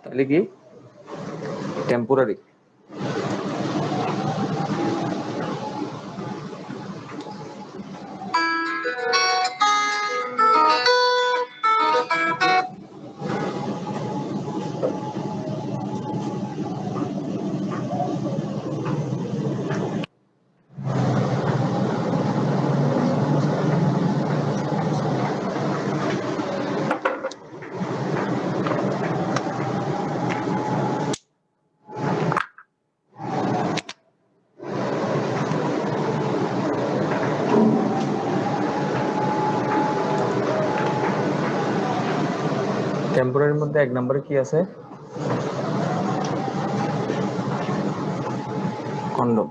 তাহলে কি টেম্পোরারি। টেম্পোরারির মধ্যে 1 নম্বরে কি আছে? কন্ডম।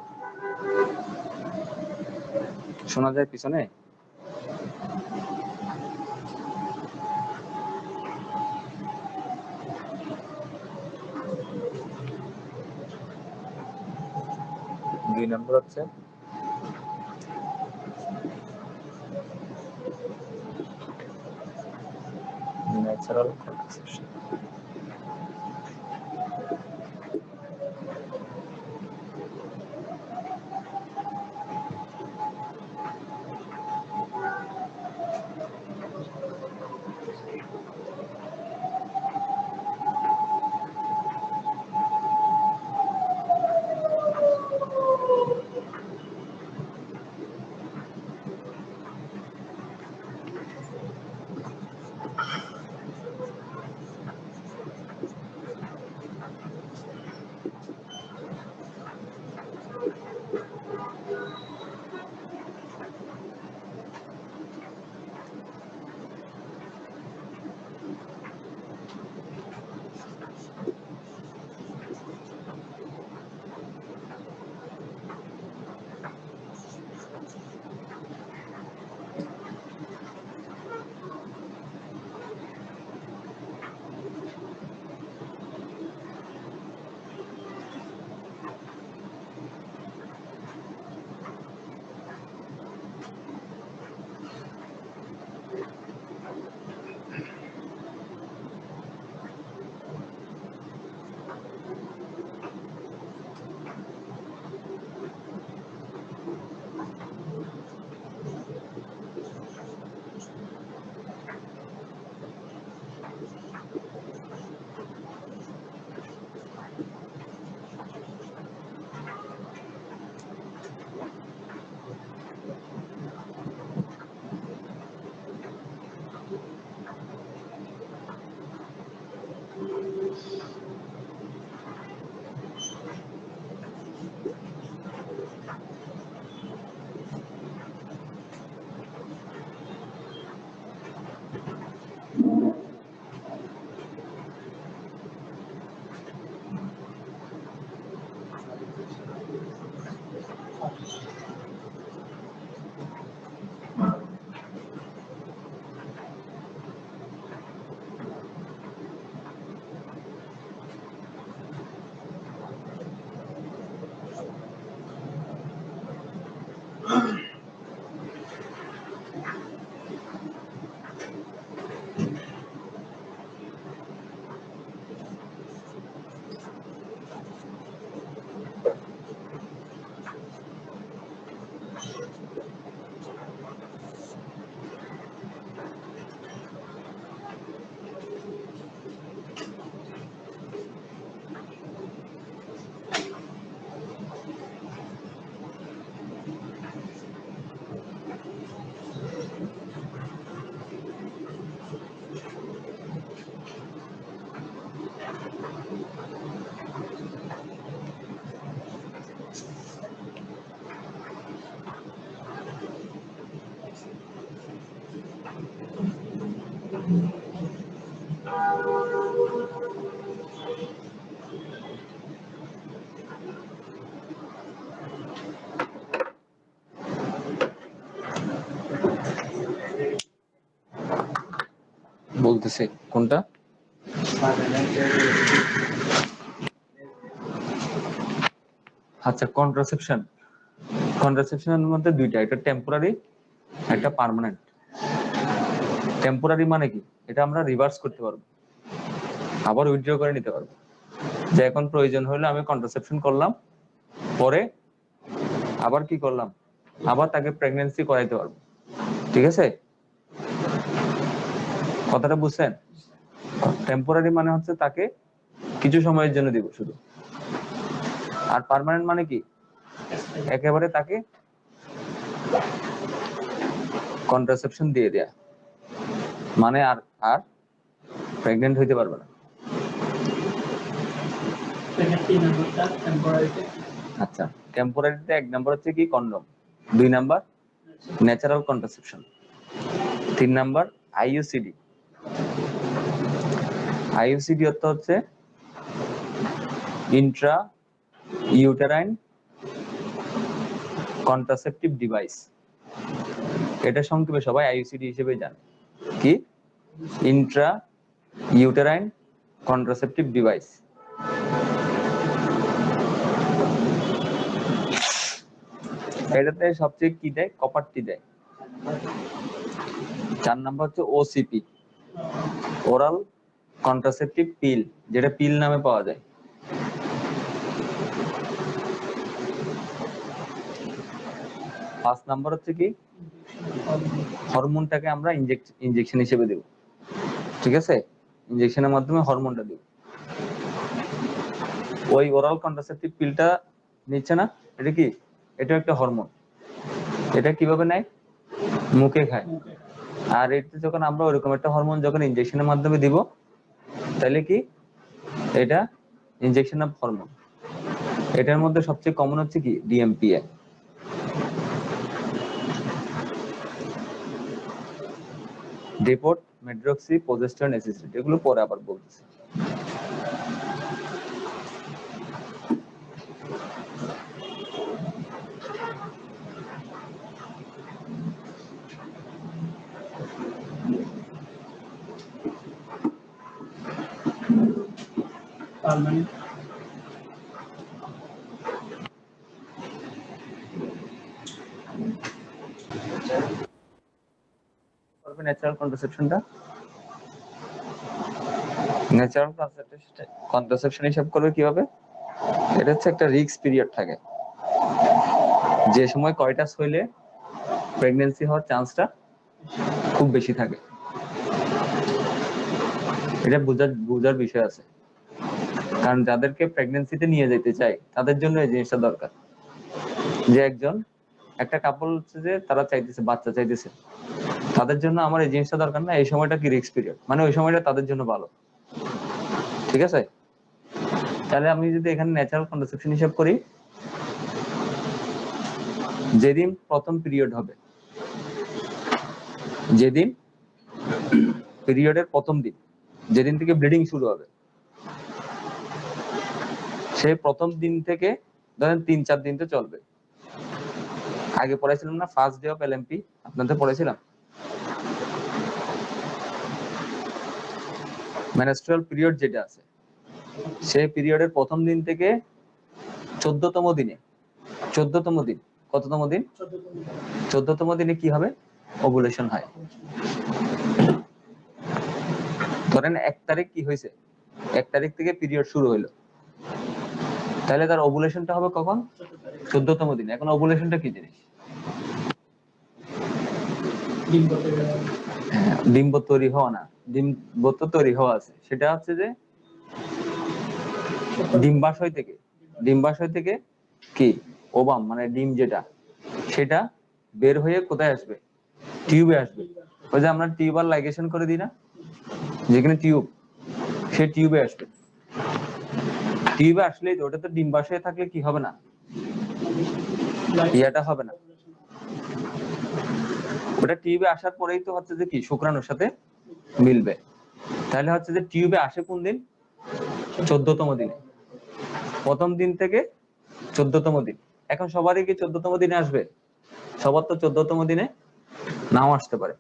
শোনা যায় পিছনে? দুই নম্বর হচ্ছে ন্যাচারাল কন্ট্রাসেপশন। বলতেছে কোনটা? আচ্ছা, কন্ট্রাসেপশন। কন্ট্রাসেপশনের মধ্যে দুইটা, একটা টেম্পোরারি, একটা পার্মানেন্ট। টেম্পোরারি মানে কি? এটা আমরা রিভার্স করতে পারবো। আবার উইথড্র করে নিতে পারবো। যে এখন প্রয়োজন হলে আমি কন্ট্রাসেপশন করলাম, পরে আবার কি করলাম, আবার তাকে প্রেগন্যান্সি করাইতে পারবো। ঠিক আছে, কথাটা বুঝছেন? টেম্পোরারি মানে হচ্ছে তাকে কিছু সময়ের জন্য দিব শুধু, আর পার্মানেন্ট মানে কি একেবারে তাকে কন্ট্রাসেপশন দিয়ে দেয়া, মানে আর আর প্রেগন্যান্ট হইতে পারবে না। আচ্ছা, টেম্পোরারিতে 1 নাম্বার হচ্ছে কি condom, 2 number natural contraception, 3 number IUCD. IUCD অর্থ হচ্ছে ইন্ট্রা ইউটেরাইন কন্ট্রাসেপটিভ ডিভাইস। এটা সংক্ষেপে সবাই আইইউসিডি হিসেবে জানে। কি? Intra uterine contraceptive device. এটাতে সবচেয়ে কি দেয়? কপারটি দেয়। 4 নাম্বার হচ্ছে ওসিপি, ওরাল কন্ট্রাসেপটিভ পিল, যেটা পিল নামে পাওয়া যায়। 5 নাম্বার হচ্ছে কি হরমোনটাকে আমরা ইনজেকশন হিসেবে দেব। ঠিক আছে, ইনজেকশনের মাধ্যমে হরমোনটা দেব। ওই ওরাল কন্ট্রাসেপটিভ পিলটা নিচ্ছে না, এটা কি? এটা একটা হরমোন। এটা কিভাবে নেয়? মুখে খায়। আর এটা যখন আমরা ওইরকম একটা হরমোন যখন ইনজেকশনের মাধ্যমে দিব, তাহলে কি এটা ইনজেকশন অফ হরমোন। এটার মধ্যে সবচেয়ে কমন হচ্ছে কি ডিএমপিএ। ডেপোট, মেড্রক্সি, প্রজেস্টেরন, এসিস্টেট, এগুলো পরে আবার বলতেছি। ন্যাচারাল কন্ট্রাসেপশনটা, ন্যাচারাল কন্ট্রাসেপশন হিসাব করবে কিভাবে? এটা হচ্ছে একটা রিস্ক পিরিয়ড থাকে, যে সময় কয়টাস হইলে প্রেগন্যান্সি হওয়ার চান্সটা খুব বেশি থাকে। এটা বোঝার বিষয় আছে, কারণ যাদেরকে প্রেগন্যান্সিতে নিয়ে যেতে চাই তাদের জন্য এই জিনিসটা দরকার। যে একটা কাপল হচ্ছে যে তারা চাইতেছে, বাচ্চা চাইতেছে, তাদের জন্য আমার এই জিনিসটা দরকার না। এই সময়টা কি রিস্ক পিরিয়ড, মানে ওই সময়টা তাদের জন্য ভালো। ঠিক আছে, তাহলে আমি যদি এখানে ন্যাচারাল কন্ট্রাসেপশন হিসাব করি, যেদিন প্রথম পিরিয়ড হবে, যেদিন পিরিয়ডের প্রথম দিন, যেদিন থেকে ব্লিডিং শুরু হবে, সেই প্রথম দিন থেকে ধরেন 3-4 দিন তো চলবে। আগে পড়াইছিলাম না ফার্স্ট ডে অফ এলএমপি, আপনাদের পড়াইছিলাম। মেনস্ট্রুয়াল পিরিয়ড যেটা আছে, সেই পিরিয়ডের প্রথম দিন থেকে 14তম দিনে, 14তম দিন, কততম দিন? 14তম দিনে কি হবে? ওভুলেশন হয়। ধরেন 1 তারিখ কি হয়েছে, 1 তারিখ থেকে পিরিয়ড শুরু হইলো, তাহলে তার ওভুলেশনটা হবে কখন? 14তম দিন। এখন ওভুলেশনটা কি জিনিস? ডিম্ব তৈরি হওয়া না, ডিম্ব তো তৈরি হওয়া আছে, সেটা হচ্ছে যে ডিম্বাশয় থেকে কি ওভাম মানে ডিম যেটা, সেটা বের হয়ে কোথায় আসবে? টিউবে আসবে। ওই যে আমরা টিউবার লাইগেশন করে দিই না, যেখানে টিউব, সে টিউবে আসবে। টিউবে আসলেই তো, ওটা তো ডিম্বাশয়ে থাকলে কি হবে না, ইয়াটা হবে না। ওটা টিউবে আসার পরেই তো হচ্ছে যে কি শুক্রাণুর সাথে মিলবে। তাহলে হচ্ছে যে টিউবে আসে কোন দিন? 14তম দিনে। প্রথম দিন থেকে 14তম দিন। এখন সবারই কি 14তম দিনে আসবে? সবার তো 14তম দিনে নাও আসতে পারে,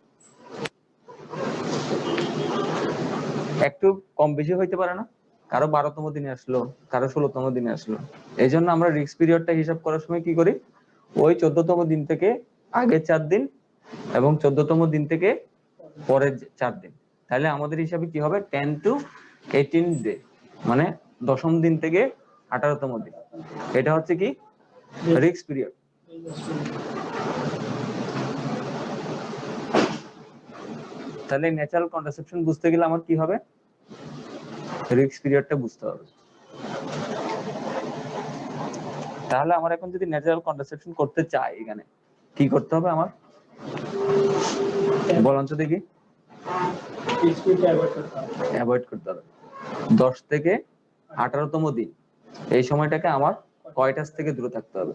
একটু কম বেশি হইতে পারে না? কারো 12তম দিনে আসলো, কারো 16তম দিনে আসলো। এই জন্য আমরা রিস্ক পিরিয়ডটা হিসাব করার সময় কি করি? ওই 14তম দিন থেকে আগে 4 দিন এবং 14তম দিন থেকে পরের 4 দিন। তাহলে আমাদের হিসাবে কি হবে? 10 to 18 ডে মানে 10ম দিন থেকে 18তম দিন, এটা হচ্ছে কি রিস্ক পিরিয়ড। তাহলে ন্যাচারাল কন্ট্রাসেপশন বুঝতে গেলে আমার কি হবে, রিস্ক পিরিয়ডটা বুঝতে হবে। তাহলে আমার এখন যদি ন্যাচারাল কন্ট্রাসেপশন করতে চাই এখানে কি করতে হবে আমার, বলুন তো দেখি। অ্যাভয়েড করতে হবে। 10 থেকে 18তম দিন এই সময়টাকে আমার কয়টাস থেকে দূরে থাকতে হবে,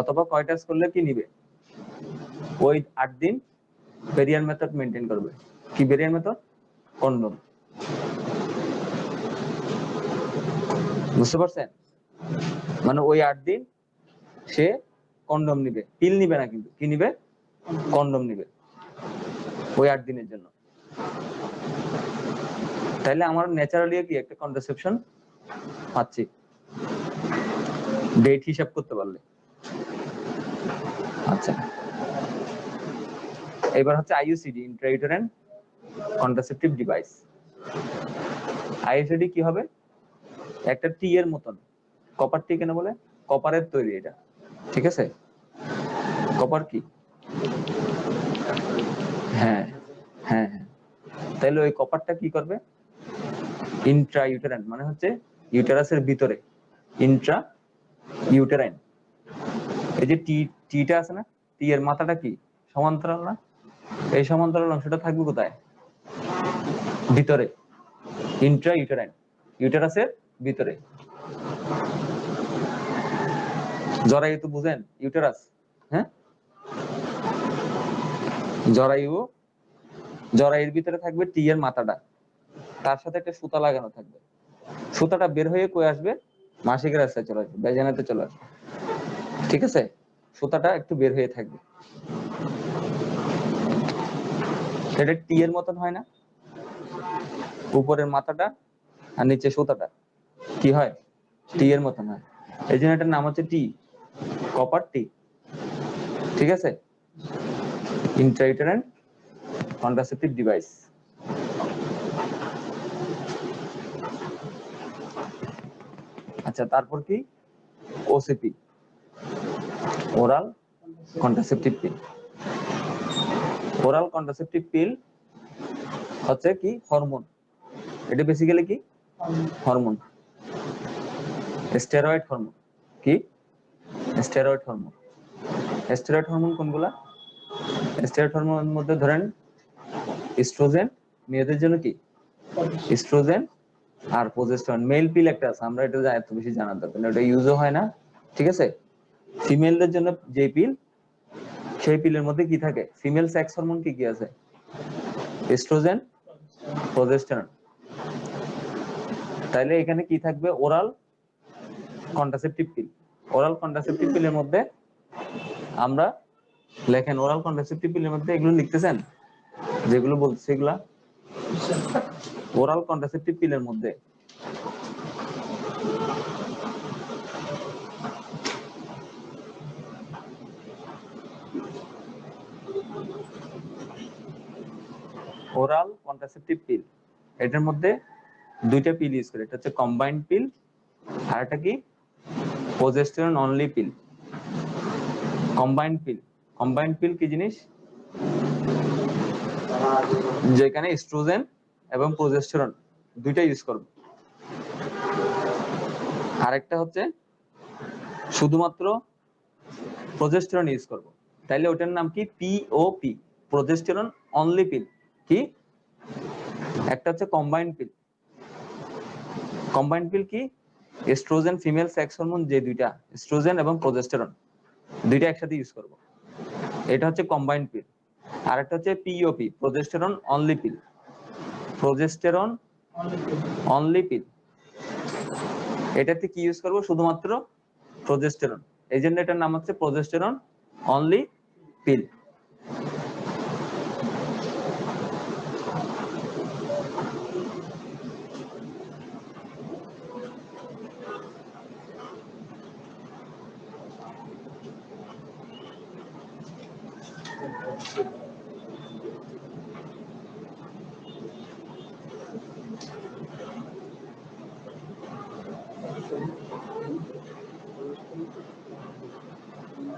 অথবা কয়টাস করলে কি নিবে, ওই 8 দিন বেরিয়ার মেথড মেনটেন করবে। কি বেরিয়ার মেথড? কন্ডম। বুঝতে পারছেন? মানে ওই 8 দিন সে কন্ডম নিবে, পিল নিবে না, কিন্তু কি নিবে, কন্ডম নিবে ওই 8 দিনের জন্য। তাইলে আমার ন্যাচারালি কি একটা কন্ট্রাসেপশন পাচ্ছি ডেট হিসাব করতে পারলে। আচ্ছা, এবার হচ্ছে IUCD, intrauterine contraceptive device. IUCD কি হবে, একটা টি এর মতন, কপার টি কেন বলে, কপারের তৈরি এটা, ঠিক আছে? কপার কি, হ্যাঁ হ্যাঁ হ্যাঁ, তাহলে ওই কপারটা কি করবে, ইন্ট্রা ইউটেরাইন মানে হচ্ছে ইউটেরাসের ভিতরে, ইন্ট্রা ইউটেরাইন। এই যে টিটা আছে না, টি এর মাথাটা কি সমান্তরাল না, এই সমান্তরাল অংশটা থাকবে কোথায়, ভিতরে, ইন্ট্রা ইউটেরাইন, ইউটেরাসের ভিতরে। জরায়ু তো বুঝেন, ইউটেরাস, হ্যাঁ, জরায়ুর ভিতরে থাকবে টি এর মাথাটা, তার সাথে একটা সুতা লাগানো থাকবে, সুতাটা বের হয়ে কই আসবে, মাসিকের রাস্তায় চলে আসবে, ভেজানাতে চলে আসবে, ঠিক আছে? সুতাটা একটু বের হয়ে থাকবে, এটা টি এর মতন হয় না, উপরের মাথাটা আর নিচে সুতাটা কি হয়, টি এর মতন হয়, এই জন্য এটার নাম হচ্ছে টি, কপার টি, ঠিক আছে? Intrauterine contraceptive device. আচ্ছা, তারপর কি, OCP, oral contraceptive pill. Oral contraceptive পিল হচ্ছে কি হরমোন, এটা বেসিক্যালি কি হরমোন, স্টেরয়েড হরমোন। কি স্টেরয়েড হরমোন? স্টেরয়েড হরমোন কোনগুলা, স্টেরয়েড হরমোনের মধ্যে ধরেন এস্ট্রোজেন, মেয়েদের জন্য কি এস্ট্রোজেন আর প্রোজেস্টেরন। মেল পিল একটা আছে, আমরা এটা এত বেশি জানার দরকার নেই, ওটা ইউজও হয় না, ঠিক আছে? ফিমেলদের জন্য যে পিল, সেই পিলের মধ্যে কি থাকে, ফিমেল সেক্স হরমোন কি কি আছে, এস্ট্রোজেন, প্রোজেস্টেরন। তাইলে এখানে কি থাকবে, oral contraceptive pill. Oral contraceptive পিলের মধ্যে আমরা লেখেন, ওরাল কন্ট্রাসেপটিভ পিলের মধ্যে এগুলো লিখতেছেন যেগুলো বলছি, এগুলা ওরাল কন্ট্রাসেপটিভ পিলের মধ্যে ওরাল কন্ট্রাসেপটিভ পিল, এটার মধ্যে দুইটা পিল ইউজ করে, এটা হচ্ছে কম্বাইন্ড পিল আর একটা কি প্রোজেস্টেরন অনলি পিল। কম্বাইন্ড পিল, কম্বাইন্ড পিল কি জিনিস, যেখানে এস্ট্রোজেন এবং প্রোজেস্টেরন দুইটা ইউজ করব। আরেকটা হচ্ছে শুধুমাত্র প্রোজেস্টেরন ইউজ করব, তাইলে ওটার নাম কি পিওপি, প্রোজেস্টেরন অনলি পিল। কি, একটা হচ্ছে কম্বাইন্ড পিল। কম্বাইন্ড পিল কি, এস্ট্রোজেন ফিমেল সেক্স হরমোন যে দুইটা, এস্ট্রোজেন এবং প্রোজেস্টেরন দুইটা একসাথে ইউজ করব, এটা হচ্ছে কম্বাইন্ড পিল। আর একটা হচ্ছে পিওপি, প্রোজেস্টেরন অনলি পিল, প্রোজেস্টেরন অনলি পিল। এটাতে কি ইউজ করব, শুধুমাত্র প্রোজেস্টেরন, এই জন্য এটার নাম হচ্ছে প্রোজেস্টেরন অনলি পিল।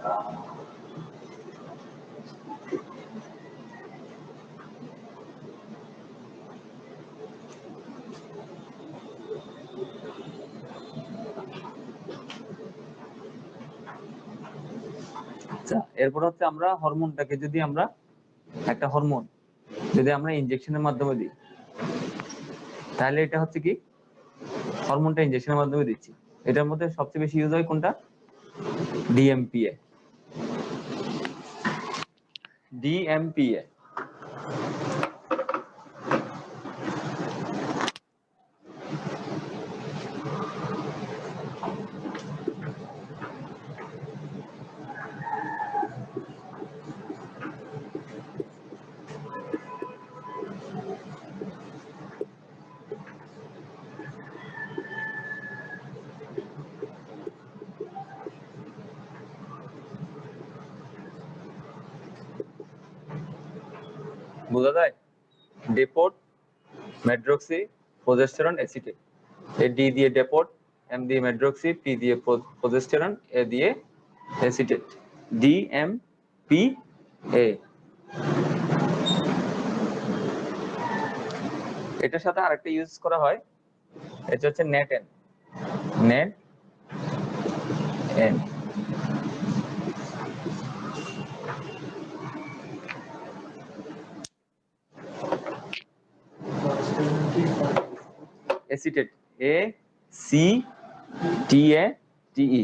আচ্ছা, এরপর হচ্ছে আমরা হরমোনটাকে যদি আমরা একটা হরমোন যদি আমরা ইনজেকশনের মাধ্যমে দিই, তাহলে এটা হচ্ছে কি হরমোনটা ইনজেকশনের মাধ্যমে দিচ্ছি, এটার মধ্যে সবচেয়ে বেশি ইউজ হয় কোনটা? ডিএমপিএ। ডিএমপিএ বোঝা যায়? ডেপোট, মেড্রক্সি, প্রজেস্টেরন, অ্যাসিটেট। এ ডি দিয়ে ডেপোট, এম দিয়ে মেড্রক্সি, পি দিয়ে প্রজেস্টেরন, এ দিয়ে অ্যাসিটেট। ডিএমপিএ। এটার সাথে আরেকটা ইউজ করা হয়, এটা হচ্ছে NET EN. NET EN acetate, A C T A T E.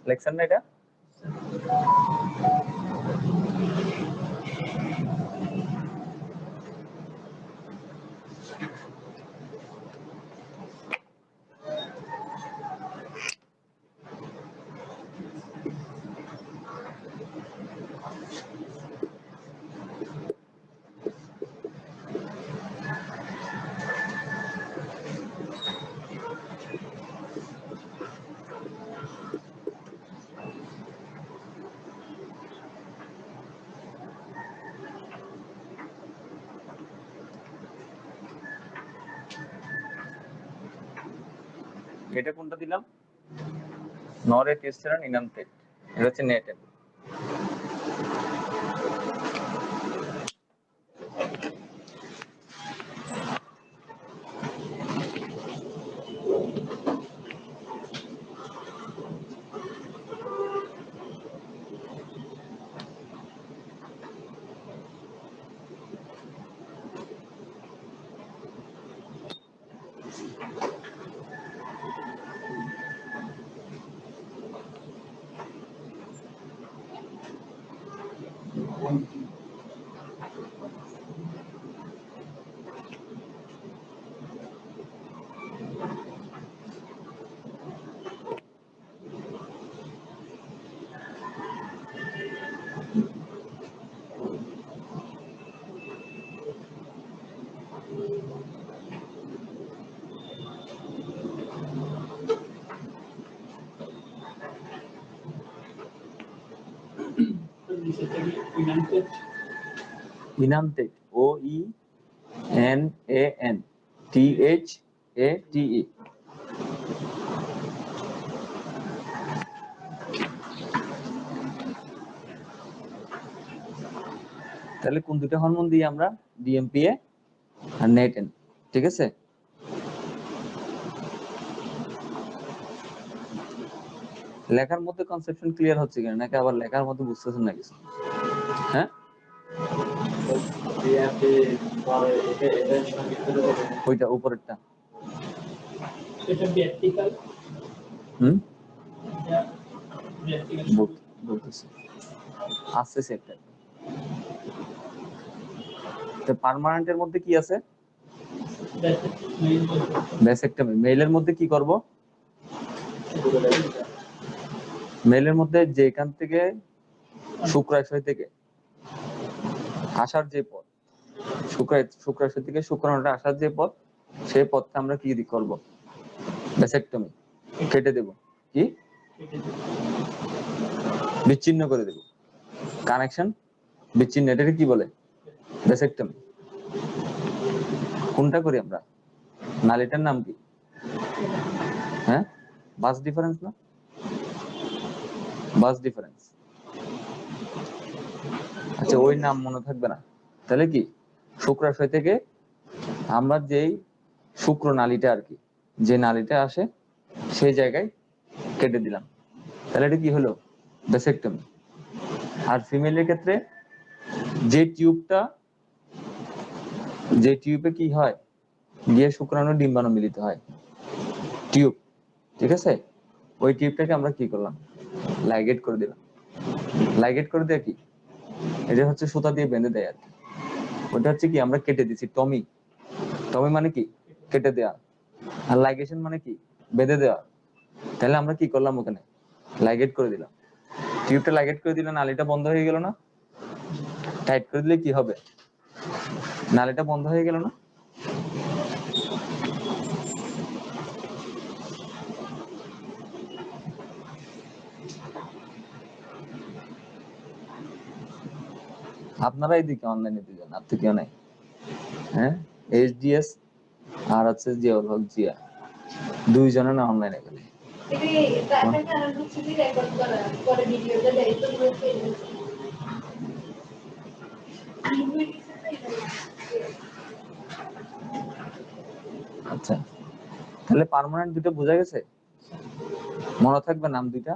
লেখছেন না এটা? এটা কোনটা দিলাম? নরএস্টেরন ইনামটেট, এটা হচ্ছে NET EN. Enanthate, O E N A N T H A T E. তাহলে কোন দুটো হরমোন দিই আমরা? ডিএমপিএ আর নেটেন। ঠিক আছে, লেখার মধ্যে কনসেপশন ক্লিয়ার হচ্ছে কিনা, নাকি আবার লেখার মধ্যে বুঝতেছেন না কিছু? হ্যাঁ, ওইটা উপরেরটা। এটা ভার্টিক্যাল। বলতেছি আছে সেটা। তো পার্মানেন্টের মধ্যে কি আছে? ভ্যাসেক্টমি। মেইলের মধ্যে কি করব? মেইলের মধ্যে যেখান থেকে শুক্রাশয় থেকে আসার যে পথ, শুক্রাশয় থেকে শুক্রাণুটা আসার যে পথ, সেই পথটা আমরা কি করব? ভ্যাসেক্টমি, কেটে দেব। কি? বিচ্ছিন্ন করে দেব। কানেকশন বিচ্ছিন্ন, এটাকে কি বলে? ভ্যাসেক্টমি। কোনটা করি আমরা? নালীটার নাম কি? হ্যাঁ, বাস ডিফারেন্স না? বাস ডিফারেন্স। আচ্ছা, ওই নাম মনে থাকবে না, তাহলে কি শুক্রাশয় থেকে আমরা যেই শুক্র নালীটা আর কি, যে নালীটা আসে সেই জায়গায় কেটে দিলাম, তাহলে এটা কি হলো? ভ্যাসেক্টমি। আর ফিমেলের ক্ষেত্রে যে টিউবে কি হয়, গিয়ে শুক্রাণু ডিম্বাণু মিলিত হয়, টিউব, ঠিক আছে, ওই টিউবটাকে আমরা কি করলাম? লাইগেট করে দিলাম। লাইগেট করে দেয় কি, এটা হচ্ছে সুতা দিয়ে বেঁধে দেয় আর কি। ওটা হচ্ছে কি, আমরা কেটে দিচ্ছি। টমি, টমি মানে কি? কেটে দেওয়া। আর লাইগেশন মানে কি? বেঁধে দেওয়া। তাহলে আমরা কি করলাম? ওখানে লাইগেট করে দিলাম। টিউবটা লাইগেট করে দিলে নালীটা বন্ধ হয়ে গেল না? টাইট করে দিলে কি হবে? নালীটা বন্ধ হয়ে গেল না? আপনারা এইদিকে অনলাইনে দিবেন, আর তো কেউ নাই। হ্যাঁ, এইচডিএস আর হচ্ছে জিয়াউল হক জিয়া, দুইজনে না অনলাইনে গেলে। আচ্ছা, তাহলে পার্মানেন্ট দুটো বোঝা গেছে? মনে থাকবে নাম দুইটা?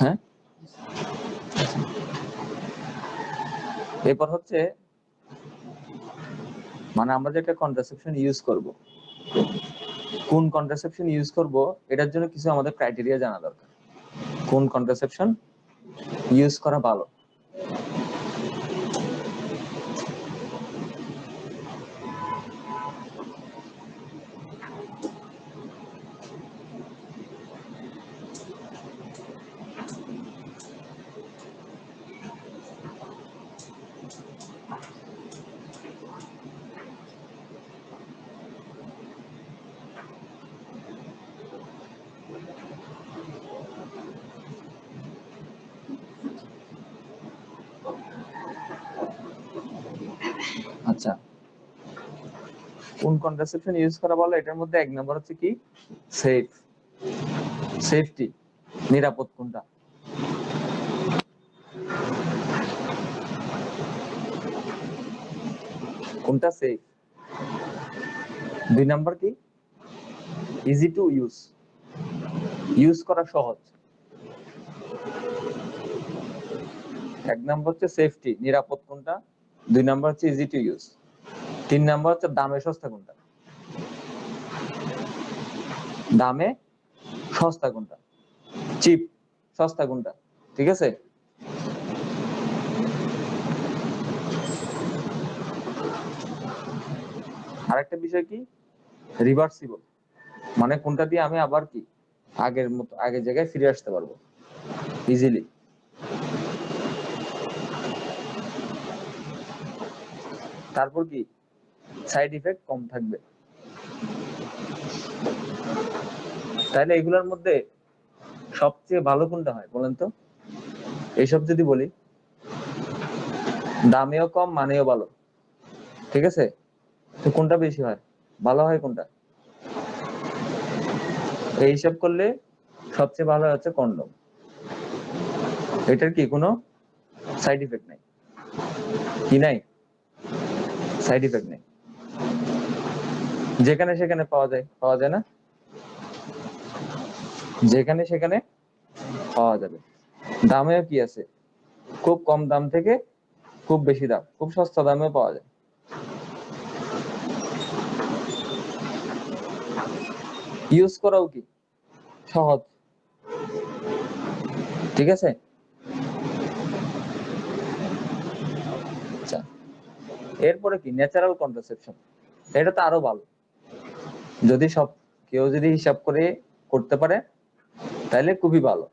হ্যাঁ, এরপর হচ্ছে মানে আমরা যে একটা কন্ট্রাসেপশন ইউজ করব, কোন কন্ট্রাসেপশন ইউজ করব, এটার জন্য কিছু আমাদের ক্রাইটেরিয়া জানা দরকার। কোন কন্ট্রাসেপশন ইউজ করা ভালো? আচ্ছা, কোন কন্ট্রাসেপশন ইউজ করা ভালো, এটার মধ্যে এক নম্বর হচ্ছে কি, সেফ, সেফটি, নিরাপদ কোনটা? কোনটা সেফ? দুই নাম্বার কি, ইজি টু ইউজ, ইউজ করা সহজ। এক নাম্বার হচ্ছে সেফটি, নিরাপদ কোনটা? দুই নাম্বার হচ্ছে ইজি টু ইউজ। তিন নাম্বার হচ্ছে দামে সস্তা কোনটা? দামে সস্তা কোনটা? চিপ, সস্তা কোনটা? ঠিক আছে। আরেকটা বিষয় কি, রিভার্সিবল, মানে কোনটা দিয়ে আমি আবার কি আগের মতো আগের জায়গায় ফিরে আসতে পারবো ইজিলি। তারপর কি, সাইড ইফেক্ট কম থাকবে। তাহলে এগুলোর মধ্যে সবচেয়ে ভালো কোনটা হয় বলেন তো? এইসব যদি বলি, দামেও কম, মানেও ভালো, ঠিক আছে, তো কোনটা বেশি হয়, ভালো হয় কোনটা? এই হিসাব করলে সবচেয়ে ভালো হচ্ছে কন্ডম। এটার কি কোনো সাইড ইফেক্ট নাই, কি নাই? সাইড ইফেক্ট নেই, যেখানে সেখানে পাওয়া যায়, পাওয়া যায় না? যেখানে সেখানে পাওয়া যাবে। দামেও কি আছে, খুব কম দাম থেকে খুব বেশি দাম, খুব সস্তা দামেও পাওয়া যায়। ইউজ করাও কি সহজ, ঠিক আছে। আচ্ছা, এরপরে কি ন্যাচারাল কন্ট্রাসেপশন। এটা তো আরো ভালো। যদি কেউ যদি হিসাব করে করতে পারে তাহলে খুবই ভালো।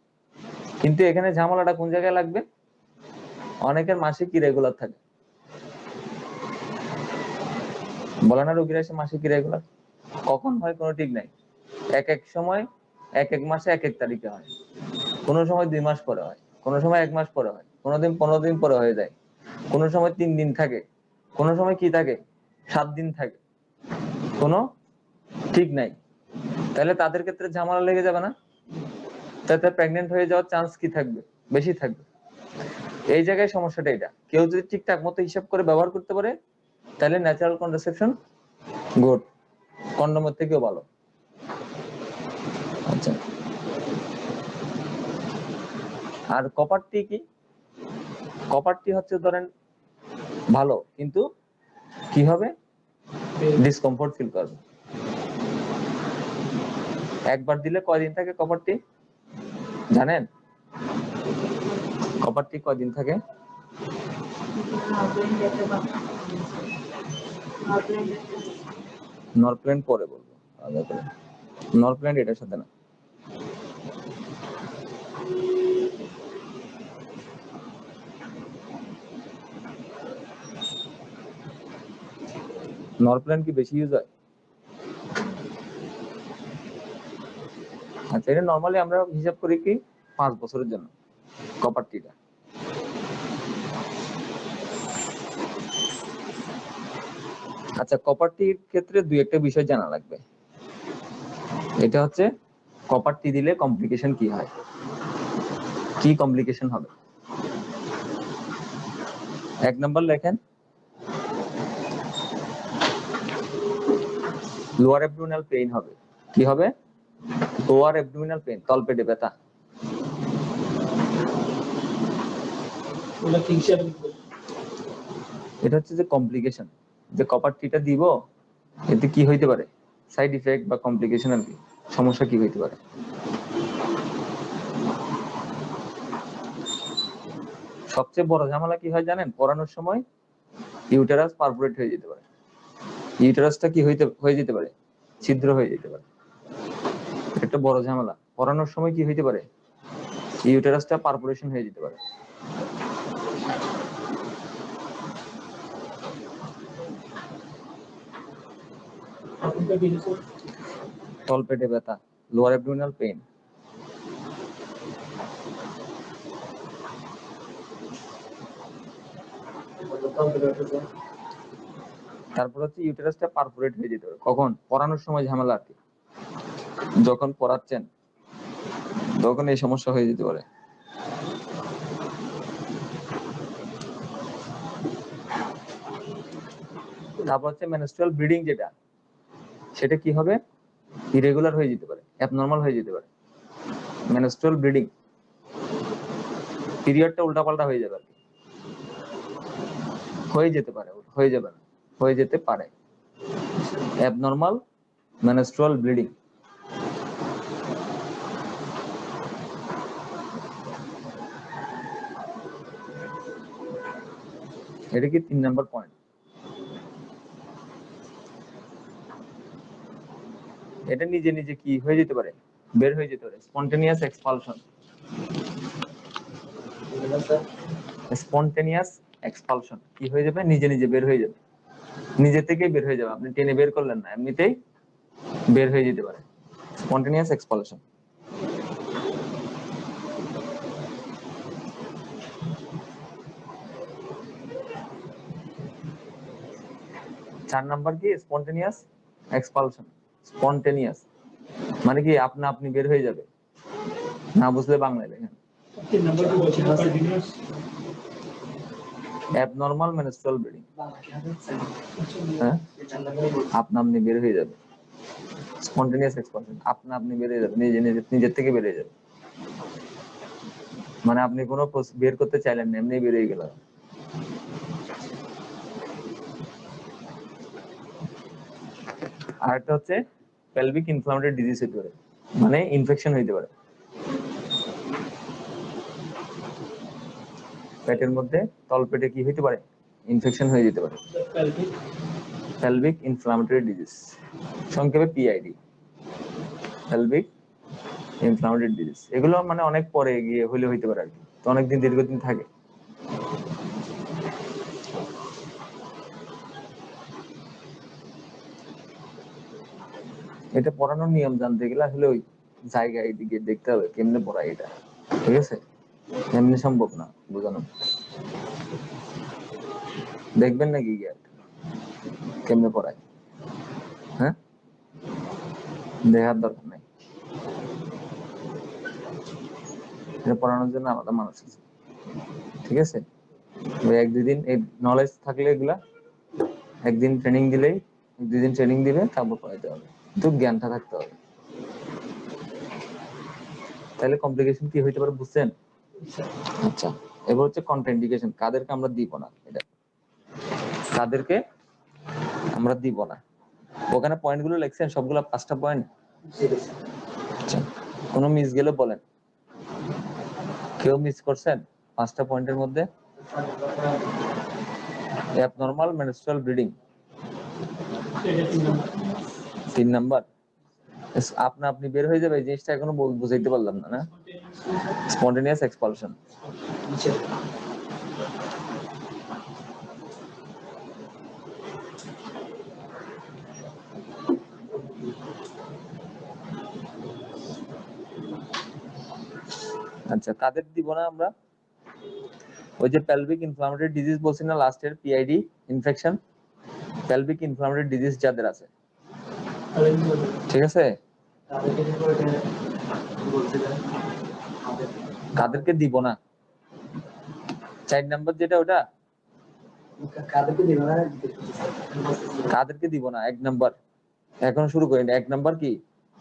কিন্তু এখানে ঝামেলাটা কোন জায়গায় লাগবে? অনেকের মাসিক ইরেগুলার থাকে, বলে না রোগীরা এসে মাসিক ইরেগুলার কখন হয় কোনো ঠিক নাই। এক এক সময় এক এক মাসে এক এক তারিখে হয়, কোনো সময় 2 মাস পরে হয়, কোনো সময় 1 মাস পরে হয়, কোনোদিন 15 দিন পরে হয়ে যায়, কোনো সময় 3 দিন থাকে, কোনো সময় কি থাকে 7 দিন থাকে, কোনো ঠিক নাই। তাহলে তাদের ক্ষেত্রে ঝামেলা লেগে যাবে না? তাতে প্রেগনেন্ট হয়ে যাওয়ার চান্স কি থাকবে? বেশি থাকবে। এই জায়গায় সমস্যাটা এটা, কেউ যদি ঠিকঠাক মতো হিসাব করে ব্যবহার করতে পারে তাহলে ন্যাচারাল কন্ট্রাসেপশন গুড, কন্ডোমের থেকেও ভালো। আচ্ছা, আর কপারটি কি? কপারটি হচ্ছে ধরেন ভালো, কিন্তু কি হবে? ডিসকমফোর্ট ফিল করবে। একবার দিলে কয়দিন থাকে কপারটি জানেন? কপারটি কয়দিন থাকে? নরপ্লেন পরে বলবো, নরপ্লেন এটার সাথে না। নরপ্লেন কি বেশি ইউজ হয়? আচ্ছা, এটা নরমালি আমরা হিসাব করি কি 5 বছরের জন্য কপারটিটা। আচ্ছা, কপারটির ক্ষেত্রে দুই একটা বিষয় জানা লাগবে। এটা হচ্ছে কপারটি দিলে কমপ্লিকেশন কি হয়, কি কমপ্লিকেশন হবে। 1 নম্বর লেখেন, লোয়ার অ্যাবডোমিনাল পেইন হবে। কি হবে? লোয়ার অ্যাবডোমিনাল পেইন, তলপেটে ব্যথা। এটা হচ্ছে যে কমপ্লিকেশন, যে কপারটিটা দিব এতে কি হইতে পারে, সাইড ইফেক্ট বা কমপ্লিকেশন, আর কি সমস্যা কি হইতে পারে। সবচেয়ে বড় ঝামেলা কি হয় জানেন? পড়ানোর সময় ইউটেরাস পারফোরেট হয়ে যেতে পারে। ইউটেরাসটা কি হয়ে যেতে পারে? ছিদ্র হয়ে যেতে পারে। একটা বড় ঝামেলা। পড়ানোর সময় কি হইতে পারে? ইউটেরাসটা পারফোরেশন হয়ে যেতে পারে। তলপেটে ব্যথা, লোয়ার অ্যাবডোমিনাল পেইন। তারপর হচ্ছে ইউটেরাসটা পারফোরেট হয়ে যেতে পারে। কখন? পড়ানোর সময় ঝামেলা, আর কি যখন পড়াচ্ছেন তখন এই সমস্যা হয়ে যেতে পারে। তারপর হচ্ছে মেনস্ট্রুয়াল ব্লিডিং, যেটা সেটা কি হবে? ইরেগুলার হয়ে যেতে পারে, অ্যাবনরমাল হয়ে যেতে পারে। মেনস্ট্রুয়াল ব্লিডিং, পিরিয়ডটা উল্টাপাল্টা হয়ে যাবে, আর কি হয়ে যেতে পারে, হয়ে যাবে না, হয়ে যেতে পারে। Abnormal menstrual bleeding. এটা কি 3 নম্বর পয়েন্ট। এটা নিজে নিজে কি হয়ে যেতে পারে? বের হয়ে যেতে পারে, স্পন্টেনিয়াস এক্সপালশন। স্পন্টেনিয়াস এক্সপালশন কি হয়ে যাবে? নিজে নিজে বের হয়ে যাবে, নিজে থেকেই বের হয়ে যাবে, আপনি টেনে বের করলেন না, এমনিতেই বের হয়ে যেতে পারে, স্পন্টেনিয়াস এক্সপালশন। চার নাম্বার কি? Spontaneous expulsion. স্পন্টেনিয়াস মানে কি আপনা আপনি বের হয়ে যাবে, না বুঝলে বাংলায় লেখেন। অ্যাবনরমাল মেনস্ট্রুয়াল ব্লিডিং, হ্যাঁ আপনা আপনি বের হয়ে যাবে। স্পন্টেনিয়াস এক্সপালশন, আপনা আপনি বের হয়ে যাবে, নিজের থেকে বের হয়ে যাবে, মানে আপনি কোনো বের করতে চাইলেন না, এমনি বের হয়ে গেল। আর একটা হচ্ছে পেলভিক ইনফ্লামেটরি ডিজিজ হতে পারে, মানে ইনফেকশন হইতে পারে পেটের মধ্যে, তলপেটে কি হইতে পারে? ইনফেকশন হয়ে যেতে পারে। pelvic inflammatory disease, সংক্ষেপে PID, pelvic inflammatory disease। এগুলো মানে অনেক পরে গিয়ে হইলে হইতে পারে আর কি, তো অনেকদিন দীর্ঘদিন থাকে। এটা পড়ানোর নিয়ম জানতে গেলে আসলে ওই জায়গায় দিকে দেখতে হবে কেমনে পড়ায় এটা, ঠিক আছে? এমনি সম্ভব না বোঝানো। দেখবেন নাকি গিয়ে কেমনে পড়ায়? হ্যাঁ, দেখার দরকার নাই, এটা পড়ানোর জন্য আলাদা মানুষ আছে, ঠিক আছে? ওই 1-2 দিন এই নলেজ থাকলে এগুলা একদিন ট্রেনিং দিলেই, 2 দিন ট্রেনিং দিলে তারপর পড়াইতে হবে, কিন্তু জ্ঞানটা থাকতে হবে। তাহলে কমপ্লিকেশন কি হইতে পারে বুঝছেন? আচ্ছা, এবার হচ্ছে কন্ট্রাইন্ডিকেশন, কাদেরকে আমরা দিব না, এটা কাদেরকে আমরা দিব না। ওখানে পয়েন্টগুলো লিখছেন সবগুলো 5টা পয়েন্ট। আচ্ছা, কোনো মিস গেলে বলেন, কেউ মিস করছেন 5টা পয়েন্টের মধ্যে? Abnormal menstrual bleeding 3 number. আপনি বের হয়ে যাবে, এই জিনিসটা এখনো বুঝাইতে পারলাম না, না? Spontaneous expulsion. আচ্ছা, কাদের দিব না আমরা? ওই যে পেলভিক ইনফ্লামেটরি ডিজিজ বলছি না লাস্টের, PID infection, pelvic inflammatory disease যাদের আছে, ঠিক আছে, কাদেরকে দিব না? 4 নাম্বার যেটা, ওটা কাদেরকে দিব না 1 নাম্বার। এখন শুরু করেন। 1 নাম্বার কি?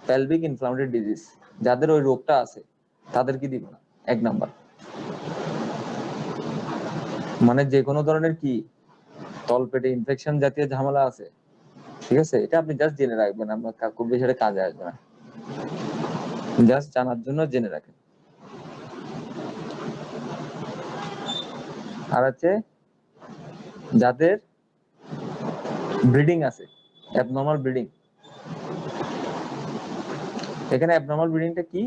পেলভিক ইনফ্লামেটরি ডিজিজ, যাদের ওই রোগটা আছে তাদেরকে দিব না 1 নাম্বার। মানে যে কোনো ধরনের কি তলপেটে ইনফেকশন জাতীয় ঝামেলা আছে, ঠিক আছে, এটা আপনি জাস্ট জেনে রাখবেন, আপনার খুব বেশি কাজে আসবে না, জাস্ট জানার জন্য জেনে রাখেন। আর আছে যাদের ব্লিডিং আছে, অ্যাবনরমাল ব্লিডিং। এখানে অ্যাবনরমাল ব্লিডিংটা কি?